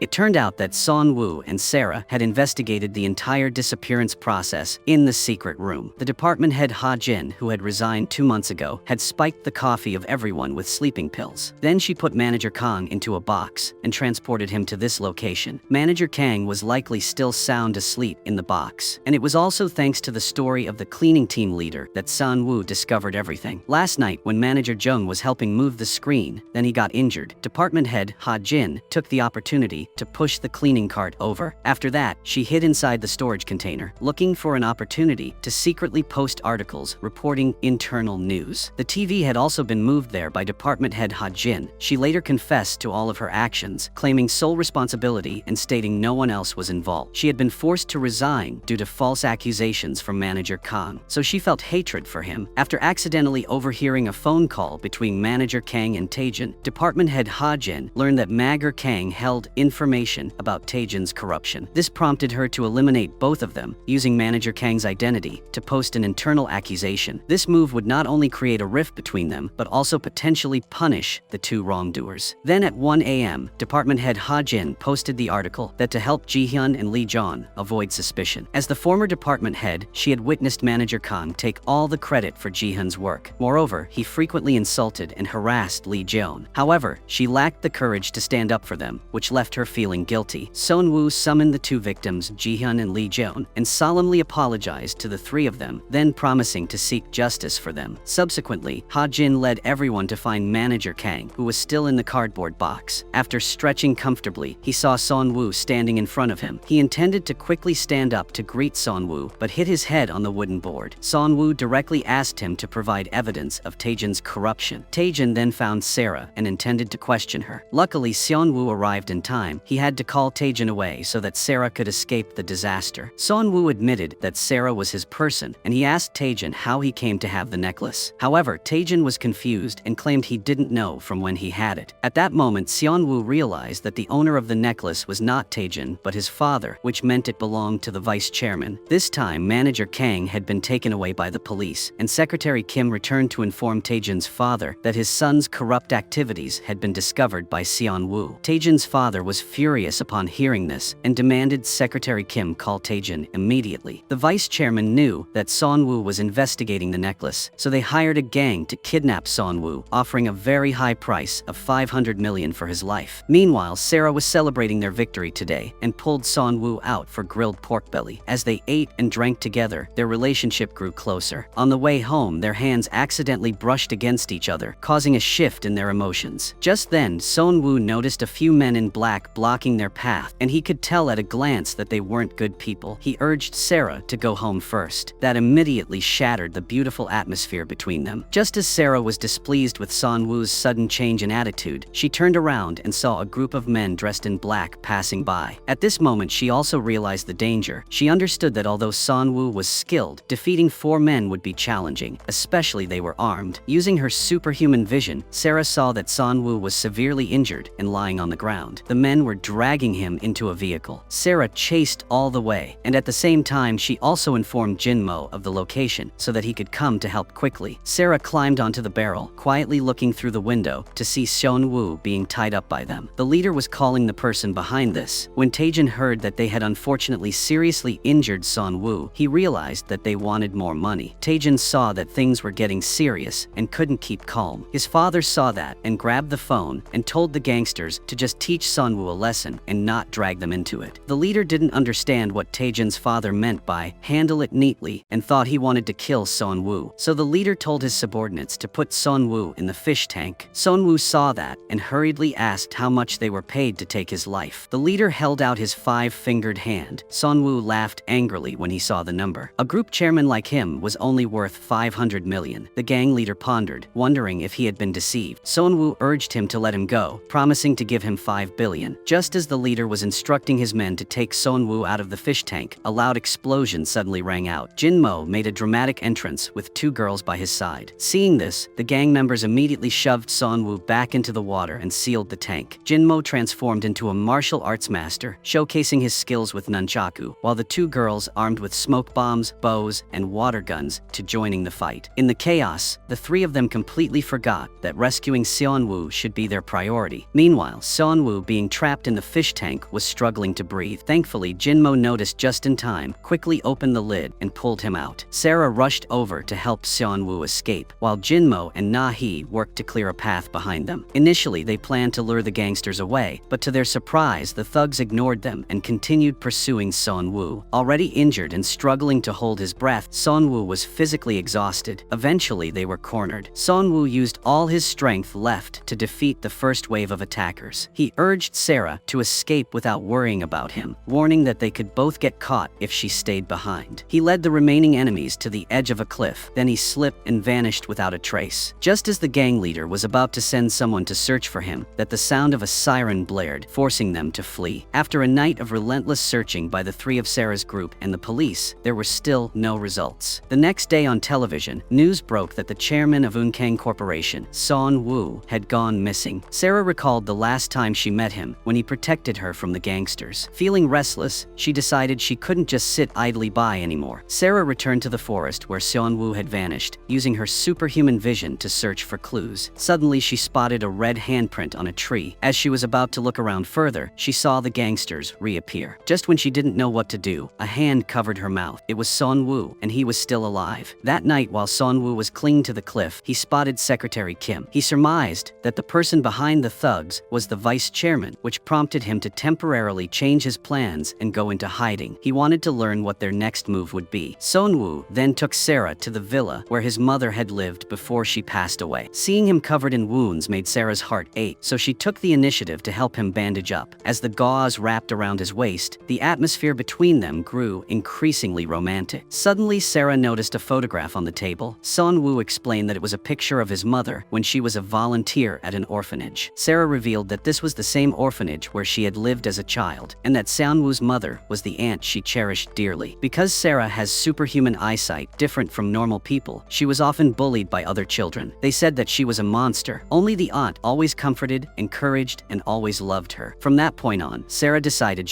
It turned out that Seon-woo and Sarah had investigated the entire disappearance process in the secret room. The department head Ha Jin, who had resigned 2 months ago, had spiked the coffee of everyone with sleeping pills. Then she put Manager Kang into a box and transported him to this location. Manager Kang was likely still sound asleep in the box, and it was also thanks to the story of the cleaning team leader that Seon-woo discovered everything. Last night, when Manager Jung was helping move the screen, then he got injured. Department head Ha Jin took the opportunity to push the cleaning cart over. After that, she hid inside the storage container, looking for an opportunity to secretly post articles reporting internal news. The TV had also been moved there by department head Ha Jin. She later confessed to all of her actions, claiming sole responsibility and stating no one else was involved. She had been forced to resign due to false accusations from Manager Kang, so she felt hatred for him. After accidentally overhearing a phone call between Manager Kang and Taejin, department head Ha Jin learned that Manager Kang held information about Taejin's corruption. This prompted her to eliminate both of them, using Manager Kang's identity to post an internal accusation. This move would not only create a rift between them, but also potentially punish the two wrongdoers. Then at 1 a.m., department head Ha Jin posted the article that to help Ji-hyun and Lee Jeon avoid suspicion. As the former department head, she had witnessed Manager Kang take all the credit for Ji-hyun's work. Moreover, he frequently insulted and harassed Lee Jeon. However, she lacked the courage to stand up for them, which left her feeling guilty. Seon-woo summoned the two victims, Ji-hyun and Lee Jeon, and solemnly apologized to the three of them, then promising to seek justice for them. Subsequently, Ha Jin led everyone to find Manager Kang, who was still in the cardboard box. After stretching comfortably, he saw Seon-woo standing in front of him. He intended to quickly stand up to greet Seon-woo, but hit his head on the wooden board. Seon-woo directly asked him to provide evidence of Taejin's corruption. Taejin then found Sarah and intended to question her. Luckily, Seon-woo arrived in time. He had to call Taejin away so that Sarah could escape the disaster. Seon-woo admitted that Sarah was his person, and he asked Taejin how he came to have the necklace. However, Taejin was confused and claimed he didn't know from when he had it. At that moment, Seon-woo realized that the owner of the necklace was not Taejin, but his father, which meant it belonged to the vice chairman. This time, Manager Kang had been taken away by the police, and Secretary Kim returned to inform Taejin's father that his son's corrupt activities had been discovered by Seon-woo. Taejin's father was furious upon hearing this and demanded Secretary Kim call Taejin immediately. The vice chairman knew that Seon-woo was investigating the necklace, so they hired a gang to kidnap Seon-woo, offering a very high price of 500 million for his life. Meanwhile, Sarah was celebrating their victory today and pulled Seon-woo out for grilled pork belly. As they ate and drank together, their relationship grew closer. On the way home, their hands accidentally brushed against each other, causing a shift in their emotions. Just then, Seon-woo noticed a few men in black blocking their path, and he could tell at a glance that they weren't good people. He urged Sarah to go home first. That immediately shattered the beautiful atmosphere between them. Just as Sarah was displeased with Seon-woo's sudden change in attitude, she turned around and saw a group of men dressed in black passing by. At this moment she also realized the danger. She understood that although Sun Woo was skilled, defeating 4 men would be challenging, especially they were armed. Using her superhuman vision, Sarah saw that Sun Woo was severely injured and lying on the ground. The men were dragging him into a vehicle. Sarah chased all the way, and at the same time she also informed Jinmo of the location so that he could come to help quickly. Sarah climbed onto the barrel, quietly looking through the window to see Sun Woo being tied up by them. The leader was calling the person behind this. When Taejin heard that they had unfortunately seriously injured Sun Woo, he realized that they wanted more money. Taejin saw that things were getting serious and couldn't keep calm. His father saw that and grabbed the phone and told the gangsters to just teach Sun Woo a lesson and not drag them into it. The leader didn't understand what Taejin's father meant by handle it neatly and thought he wanted to kill Sun Woo. So the leader told his subordinates to put Sun Woo in the fish tank. Sun Woo saw that and hurriedly asked how much they were paid to take his life. The leader held out his 5-fingered hand. Sun Woo laughed angrily when he saw the number. A group chairman like him was only worth 500 million. The gang leader pondered, wondering if he had been deceived. Sun Woo urged him to let him go, promising to give him 5 billion. Just as the leader was instructing his men to take Sun Woo out of the fish tank, a loud explosion suddenly rang out. Jinmo made a dramatic entrance with 2 girls by his side. Seeing this, the gang members immediately shoved Sun Woo back into the water and sealed the tank. Jinmo transformed into a martial arts master, showcasing his skills with nunchaku, while the 2 girls armed with smoke bombs, bows, and water guns to joining the fight. In the chaos, the 3 of them completely forgot that rescuing Sun Woo should be their priority. Meanwhile, Sun Woo, being trapped in the fish tank, was struggling to breathe. Thankfully, Jinmo noticed just in time, quickly opened the lid, and pulled him out. Sarah rushed over to help Sun Woo escape, while Jinmo and Na-hee worked to clear a path behind them. Initially, they planned to lure the gangsters away, but to their surprise, the thugs ignored them and continued pursuing Sun Woo. Already injured and struggling to hold his breath, Sun Woo was physically exhausted. Eventually, they were cornered. Sun Woo used all his strength left to defeat the first wave of attackers. He urged Sarah to escape without worrying about him, warning that they could both get caught if she stayed behind. He led the remaining enemies to the edge of a cliff, then he slipped and vanished without a trace. Just as the gang leader was about to send someone to search for him, that the sound of a siren blared, forcing them to flee. After a night of relentless searching by the 3 of Sarah's group and the police, there were still no results. The next day on television, news broke that the chairman of Unkang Corporation, Sun Woo, had gone missing. Sarah recalled the last time she met him, when he protected her from the gangsters. Feeling restless, she decided she couldn't just sit idly by anymore. Sarah returned to the forest where Sun Woo had vanished, using her superhuman vision to search for clues. Suddenly, she spotted a red handprint on a tree. As she was about to look around further, she saw the gangsters reappear. Just when she didn't know what to do, a hand covered her mouth. It was Sun Woo, and he was still alive. That night, while Sun Woo was clinging to the cliff, he spotted Secretary Kim. He surmised that the person behind the thugs was the vice chairman, which prompted him to temporarily change his plans and go into hiding. He wanted to learn what their next move would be. Sun Woo then took Sarah to the villa where his mother had lived before she passed away. Seeing him covered in wounds made Sarah's heart ache, so she took the initiative to help him bandage up. As the gauze wrapped around his waist, the atmosphere between them grew increasingly romantic. Suddenly, Sarah noticed a photograph on the table. Sun Woo explained that it was a picture of his mother when she was a volunteer at an orphanage. Sarah revealed that this was the same orphanage where she had lived as a child, and that Sun Woo's mother was the aunt she cherished dearly. Because Sarah has superhuman eyesight different from normal people, she was often bullied by other children. They said that she was a monster. Only the aunt always comforted, encouraged, and always loved her. From that point on, Sarah decided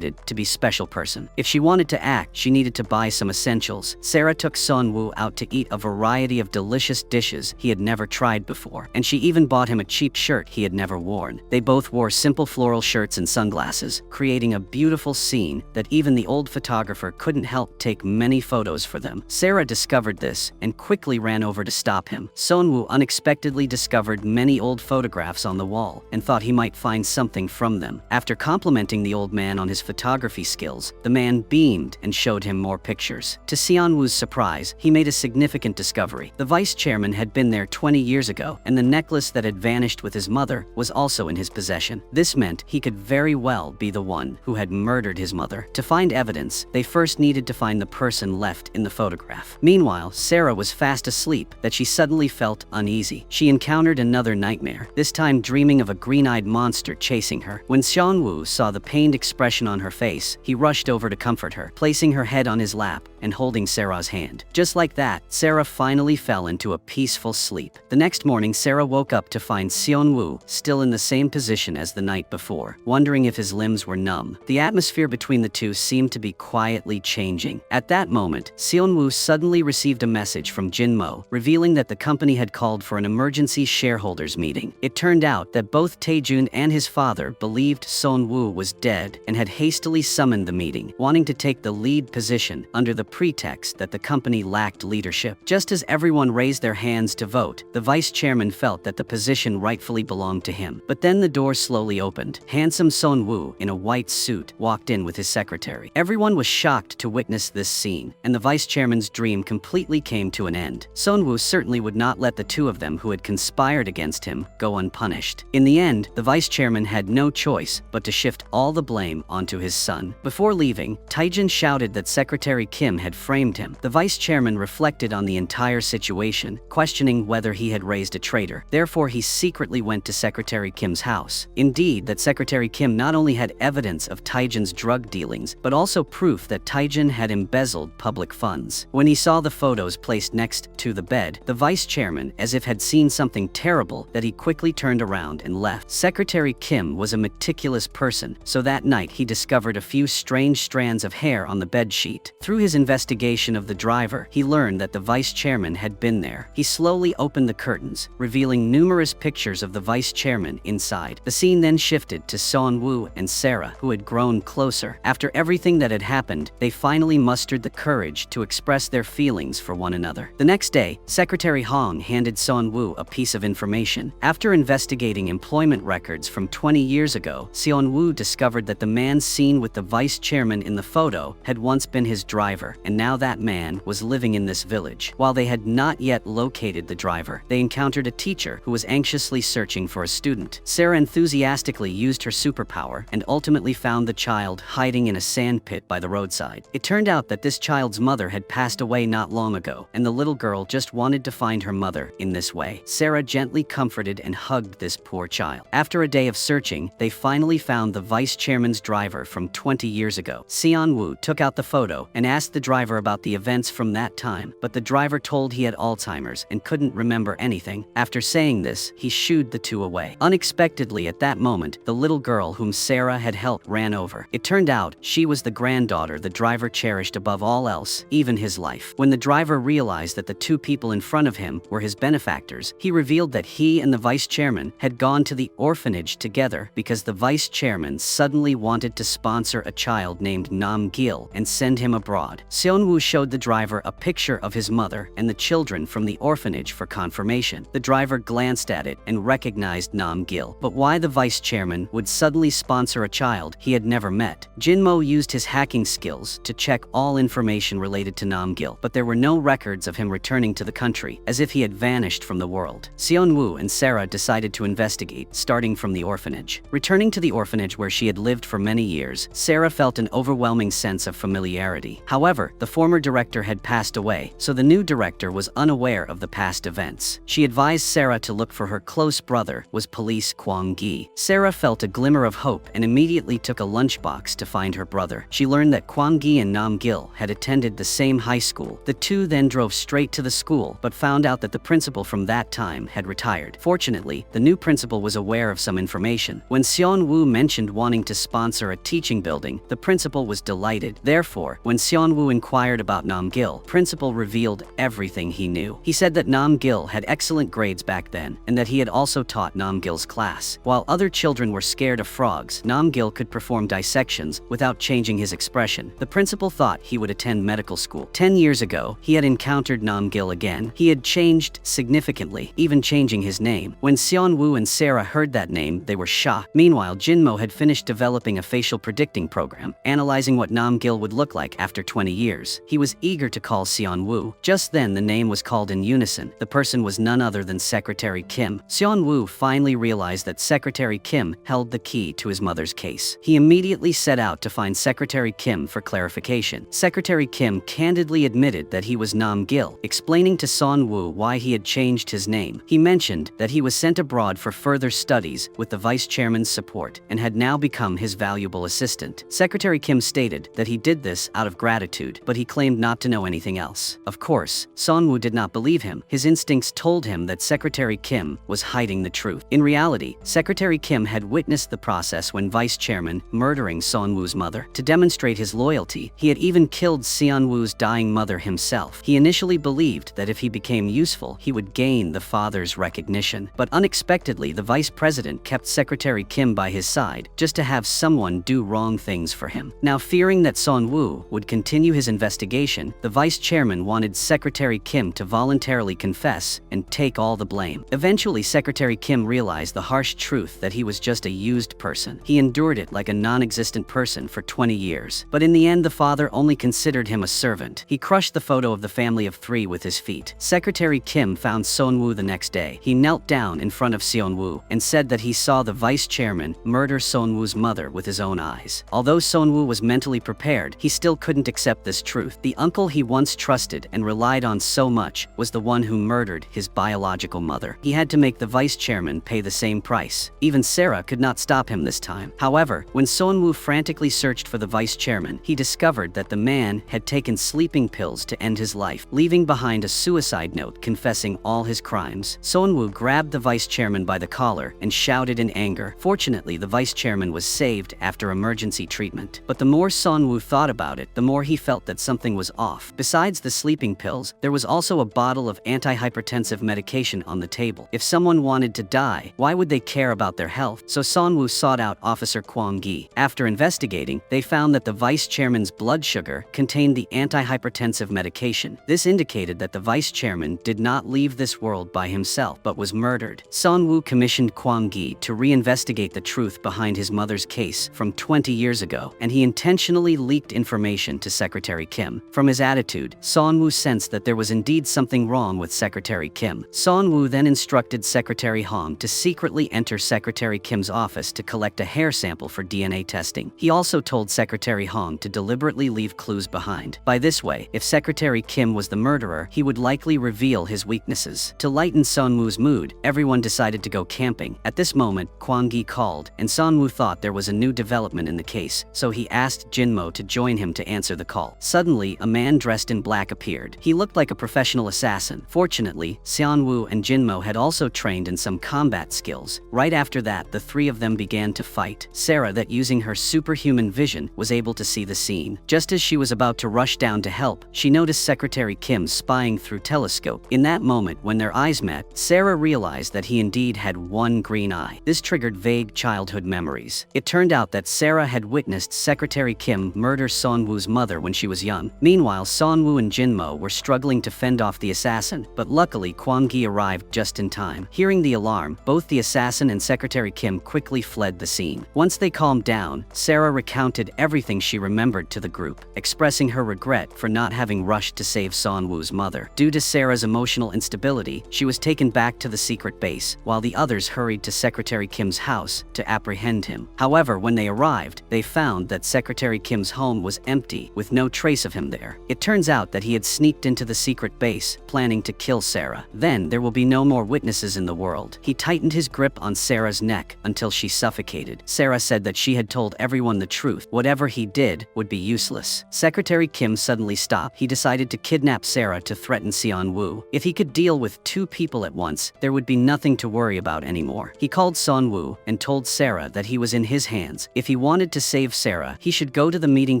to be special person. If she wanted to act, she needed to buy some essentials. Sarah took Sun Woo out to eat a variety of delicious dishes he had never tried before, and she even bought him a cheap shirt he had never worn. They both wore simple floral shirts and sunglasses, creating a beautiful scene that even the old photographer couldn't help take many photos for them. Sarah discovered this and quickly ran over to stop him. Sun Woo unexpectedly discovered many old photographs on the wall and thought he might find something from them. After complimenting the old man on his photography skills, the man beamed and showed him more pictures. To Sun Woo's surprise, he made a significant discovery. The vice chairman had been there 20 years ago, and the necklace that had vanished with his mother was also in his possession. This meant he could very well be the one who had murdered his mother. To find evidence, they first needed to find the person left in the photograph. Meanwhile, Sarah was fast asleep that she suddenly felt uneasy. She encountered another nightmare, this time dreaming of a green-eyed monster chasing her. When Sun Woo Woo saw the pained expression on her face, he rushed over to comfort her, placing her head on his lap and holding Sarah's hand. Just like that, Sarah finally fell into a peaceful sleep. The next morning, Sarah woke up to find Woo still in the same position as the night before, wondering if his limbs were numb. The atmosphere between the two seemed to be quietly changing. At that moment, Woo suddenly received a message from Jinmo, revealing that the company had called for an emergency shareholders meeting. It turned out that both Taejun and his father believed Woo was dead and had hastily summoned the meeting, wanting to take the lead position under the pretext that the company lacked leadership. Just as everyone raised their hands to vote, the vice chairman felt that the position rightfully belonged to him. But then the door slowly opened. Handsome Woo, in a white suit, walked in with his secretary. Everyone was shocked to witness this scene, and the vice chairman's dream completely came to an end. Woo certainly would not let the two of them who had conspired against him go unpunished. In the end, the vice chairman had no choice but to shift all the blame onto his son. Before leaving, Taejun shouted that Secretary Kim had framed him. The vice chairman reflected on the entire situation, questioning whether he had raised a traitor. Therefore, he secretly went to Secretary Kim's house. Indeed, that Secretary Kim not only had evidence of Taejun's drug dealings, but also proof that Taejun had embezzled public funds. When he saw the photos placed next to the bed, the vice chairman, as if had seen something terrible, that he quickly turned around and left. Secretary Kim was a meticulous person, so that night he discovered a few strange strands of hair on the bed sheet. Through his investigation of the driver, he learned that the vice chairman had been there. He slowly opened the curtains, revealing numerous pictures of the vice chairman inside. The scene then shifted to Woo and Sarah, who had grown closer. After everything that had happened, they finally mustered the courage to express their feelings for one another. The next day, Secretary Hong handed Woo a piece of information. After investigating employment records from 20 years ago, Woo discovered that the man seen with the vice chairman in the photo had once been his driver, and now that man was living in this village. While they had not yet located the driver, they encountered a teacher who was anxiously searching for a student. Sarah enthusiastically used her superpower and ultimately found the child hiding in a sand pit by the roadside. It turned out that this child's mother had passed away not long ago, and the little girl just wanted to find her mother in this way. Sarah gently comforted and hugged this poor child. After a day of searching, they finally found the vice chairman's driver from 20 years ago. Woo took out the photo and asked the driver about the events from that time, but the driver told he had Alzheimer's and couldn't remember anything. After saying this, he shooed the two away. Unexpectedly at that moment, the little girl whom Sarah had helped ran over. It turned out she was the granddaughter the driver cherished above all else, even his life. When the driver realized that the two people in front of him were his benefactors, he revealed that he and the vice chairman had gone to the orphanage together because the vice chairman suddenly wanted to sponsor a child named Nam-gil and send him abroad. Woo showed the driver a picture of his mother and the children from the orphanage for confirmation. The driver glanced at it and recognized Nam-gil, but why the vice chairman would suddenly sponsor a child he had never met? Jinmo used his hacking skills to check all information related to Nam-gil, but there were no records of him returning to the country, as if he had vanished from the world. Woo and Sarah decided to investigate, starting from the orphanage. Returning to the orphanage where she had lived for many years, Sarah felt an overwhelming sense of familiarity. However, the former director had passed away, so the new director was unaware of the past events. She advised Sarah to look for her close brother, was Police Kwang Gi. Sarah felt a glimmer of hope and immediately took a lunchbox to find her brother. She learned that Kwang Gi and Nam-gil had attended the same high school. The two then drove straight to the school, but found out that the principal from that time had retired. Fortunately, the new principal was aware of some information. When Woo mentioned wanting to sponsor a teaching building, the principal was delighted. Therefore, when Woo inquired about Nam-gil, principal revealed everything he knew. He said that Nam-gil had excellent grades back then, and that he had also taught Nam-gil's class. While other children were scared of frogs, Nam-gil could perform dissections without changing his expression. The principal thought he would attend medical school. 10 years ago, he had encountered Nam-gil again. He had changed significantly, even changing his name. When Woo and Sarah heard that name, they were shocked. Meanwhile, Jinmo had finished developing a facial predicting program, analyzing what Nam-gil would look like after 20 years. He was eager to call Woo. Just then, the name was called in unison. The person was none other than Secretary Kim. Woo finally realized that Secretary Kim held the key to his mother's case. He immediately set out to find Secretary Kim for clarification. Secretary Kim candidly admitted that he was Nam-gil, explaining to Woo why he had changed his name. He mentioned that he was sent abroad for further studies with the vice chairman's support and had had now become his valuable assistant. Secretary Kim stated that he did this out of gratitude, but he claimed not to know anything else. Of course, Sonwoo did not believe him. His instincts told him that Secretary Kim was hiding the truth. In reality, Secretary Kim had witnessed the process when Vice Chairman murdering Sonwoo's mother. To demonstrate his loyalty, he had even killed Seonwoo's dying mother himself. He initially believed that if he became useful, he would gain the father's recognition. But unexpectedly, the vice president kept Secretary Kim by his side just to have someone do wrong things for him. Now, fearing that Sonwoo would continue his investigation, the vice chairman wanted Secretary Kim to voluntarily confess and take all the blame. Eventually, Secretary Kim realized the harsh truth that he was just a used person. He endured it like a non-existent person for 20 years. But in the end, the father only considered him a servant. He crushed the photo of the family of 3 with his feet. Secretary Kim found Sonwoo the next day. He knelt down in front of Seonwoo and said that he saw the vice chairman murder Sonwoo's mother with his own eyes. Although Sonwoo was mentally prepared, he still couldn't accept this truth. The uncle he once trusted and relied on so much was the one who murdered his biological mother. He had to make the vice chairman pay the same price. Even Sarah could not stop him this time. However, when Sonwoo frantically searched for the vice chairman, he discovered that the man had taken sleeping pills to end his life, leaving behind a suicide note confessing all his crimes. Sonwoo grabbed the vice chairman by the collar and shouted in anger. Fortunately, the vice chairman was saved after emergency treatment. But the more Sonwoo thought about it, the more he felt that something was off. Besides the sleeping pills, there was also a bottle of antihypertensive medication on the table. If someone wanted to die, why would they care about their health? So Sonwoo sought out Officer Kwang-gi. After investigating, they found that the vice chairman's blood sugar contained the antihypertensive medication. This indicated that the vice chairman did not leave this world by himself, but was murdered. Sonwoo commissioned Kwang-gi to reinvestigate the truth behind his mother's case from 20 years ago, and he intentionally leaked information to Secretary Kim. From his attitude, Sonwoo sensed that there was indeed something wrong with Secretary Kim. Sonwoo then instructed Secretary Hong to secretly enter Secretary Kim's office to collect a hair sample for DNA testing. He also told Secretary Hong to deliberately leave clues behind. By this way, if Secretary Kim was the murderer, he would likely reveal his weaknesses. To lighten Sonwoo's mood, everyone decided to go camping. At this moment, Kwang-gi called, and Sonwoo thought there was a new development in the case, so he asked Jinmo to join him to answer the call. Suddenly, a man dressed in black appeared. He looked like a professional assassin. Fortunately, Seonwoo and Jinmo had also trained in some combat skills. Right after that, the 3 of them began to fight. Sarah, that using her superhuman vision, was able to see the scene. Just as she was about to rush down to help, she noticed Secretary Kim spying through telescope. In that moment, when their eyes met, Sarah realized that he indeed had one green eye. This triggered vague childhood memories. It turned out that Sarah had witnessed Secretary Kim murder Sonwoo's mother when she was young. Meanwhile, Sonwoo and Jinmo were struggling to fend off the assassin, but luckily Kwang-gi arrived just in time. Hearing the alarm, both the assassin and Secretary Kim quickly fled the scene. Once they calmed down, Sarah recounted everything she remembered to the group, expressing her regret for not having rushed to save Sonwoo's mother. Due to Sarah's emotional instability, she was taken back to the secret base, while the others hurried to Secretary Kim's house to apprehend him. However, when they arrived, they found that Secretary Kim's home was empty, with no trace of him there. It turns out that he had sneaked into the secret base, planning to kill Sarah. Then there will be no more witnesses in the world. He tightened his grip on Sarah's neck until she suffocated. Sarah said that she had told everyone the truth. Whatever he did would be useless. Secretary Kim suddenly stopped. He decided to kidnap Sarah to threaten Seonwoo. If he could deal with 2 people at once, there would be nothing to worry about anymore. He called Sonwoo and told Sarah that he was in his hands. If he wanted to save Sarah, he should go to the meeting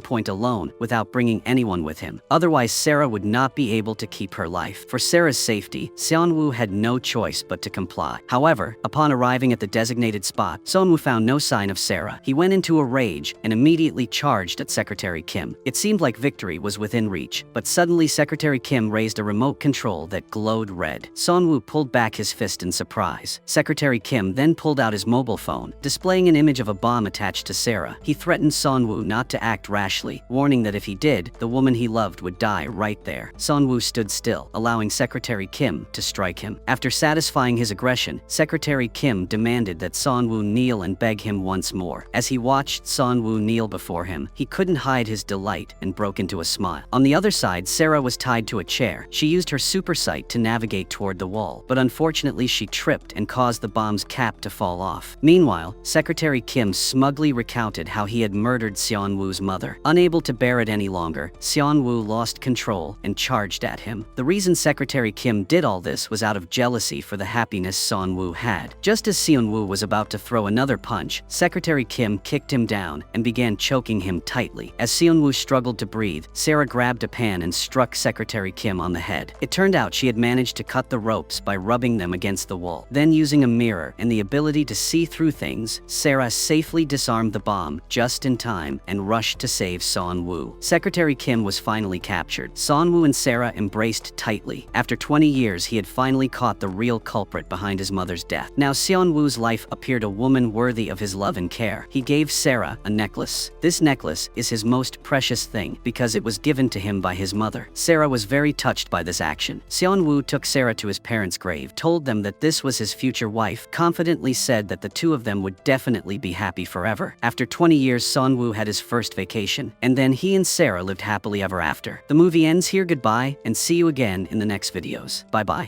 point alone without bringing anyone with him. Otherwise, Sarah would not be able to keep her life. For Sarah's safety, Seonwoo had no choice but to comply. However, upon arriving at the designated spot, Seonwoo found no sign of Sarah. He went into a rage and immediately charged at Secretary Kim. It seemed like victory was within reach, but suddenly Secretary Kim raised a remote control that glowed red. Seonwoo pulled back his fist in surprise. Secretary Kim then pulled out his mobile phone, displaying an image of a bomb attached to Sarah. He threatened Seonwoo not to act rashly, warning that if he did, the woman he loved would die right there. Seonwoo stood still, allowing Secretary Kim to strike him. After satisfying his aggression, Secretary Kim demanded that Seonwoo kneel and beg him once more. As he watched Seonwoo kneel before him, he couldn't hide his delight and broke into a smile. On the other side, Sarah was tied to a chair. She used her super sight to navigate toward the wall, but unfortunately she tripped and caused the bomb's cap to fall off. Meanwhile, Secretary Secretary Kim smugly recounted how he had murdered Seon-woo's mother. Unable to bear it any longer, Seon-woo lost control and charged at him. The reason Secretary Kim did all this was out of jealousy for the happiness Seon-woo had. Just as Seon-woo was about to throw another punch, Secretary Kim kicked him down and began choking him tightly. As Seon-woo struggled to breathe, Sarah grabbed a pan and struck Secretary Kim on the head. It turned out she had managed to cut the ropes by rubbing them against the wall. Then, using a mirror and the ability to see through things, Sarah safely disarmed the bomb just in time and rushed to save Seon-woo. Secretary Kim was finally captured. Seon-woo and Sarah embraced tightly. After 20 years, he had finally caught the real culprit behind his mother's death. Now Seon-woo's life appeared a woman worthy of his love and care. He gave Sarah a necklace. This necklace is his most precious thing because it was given to him by his mother. Sarah was very touched by this action. Seon-woo took Sarah to his parents' grave, told them that this was his future wife, confidently said that the two of them would definitely be happy forever. After 20 years, Seon-woo had his first vacation, and then he and Sarah lived happily ever after. The movie ends here. Goodbye, and see you again in the next videos. Bye-bye.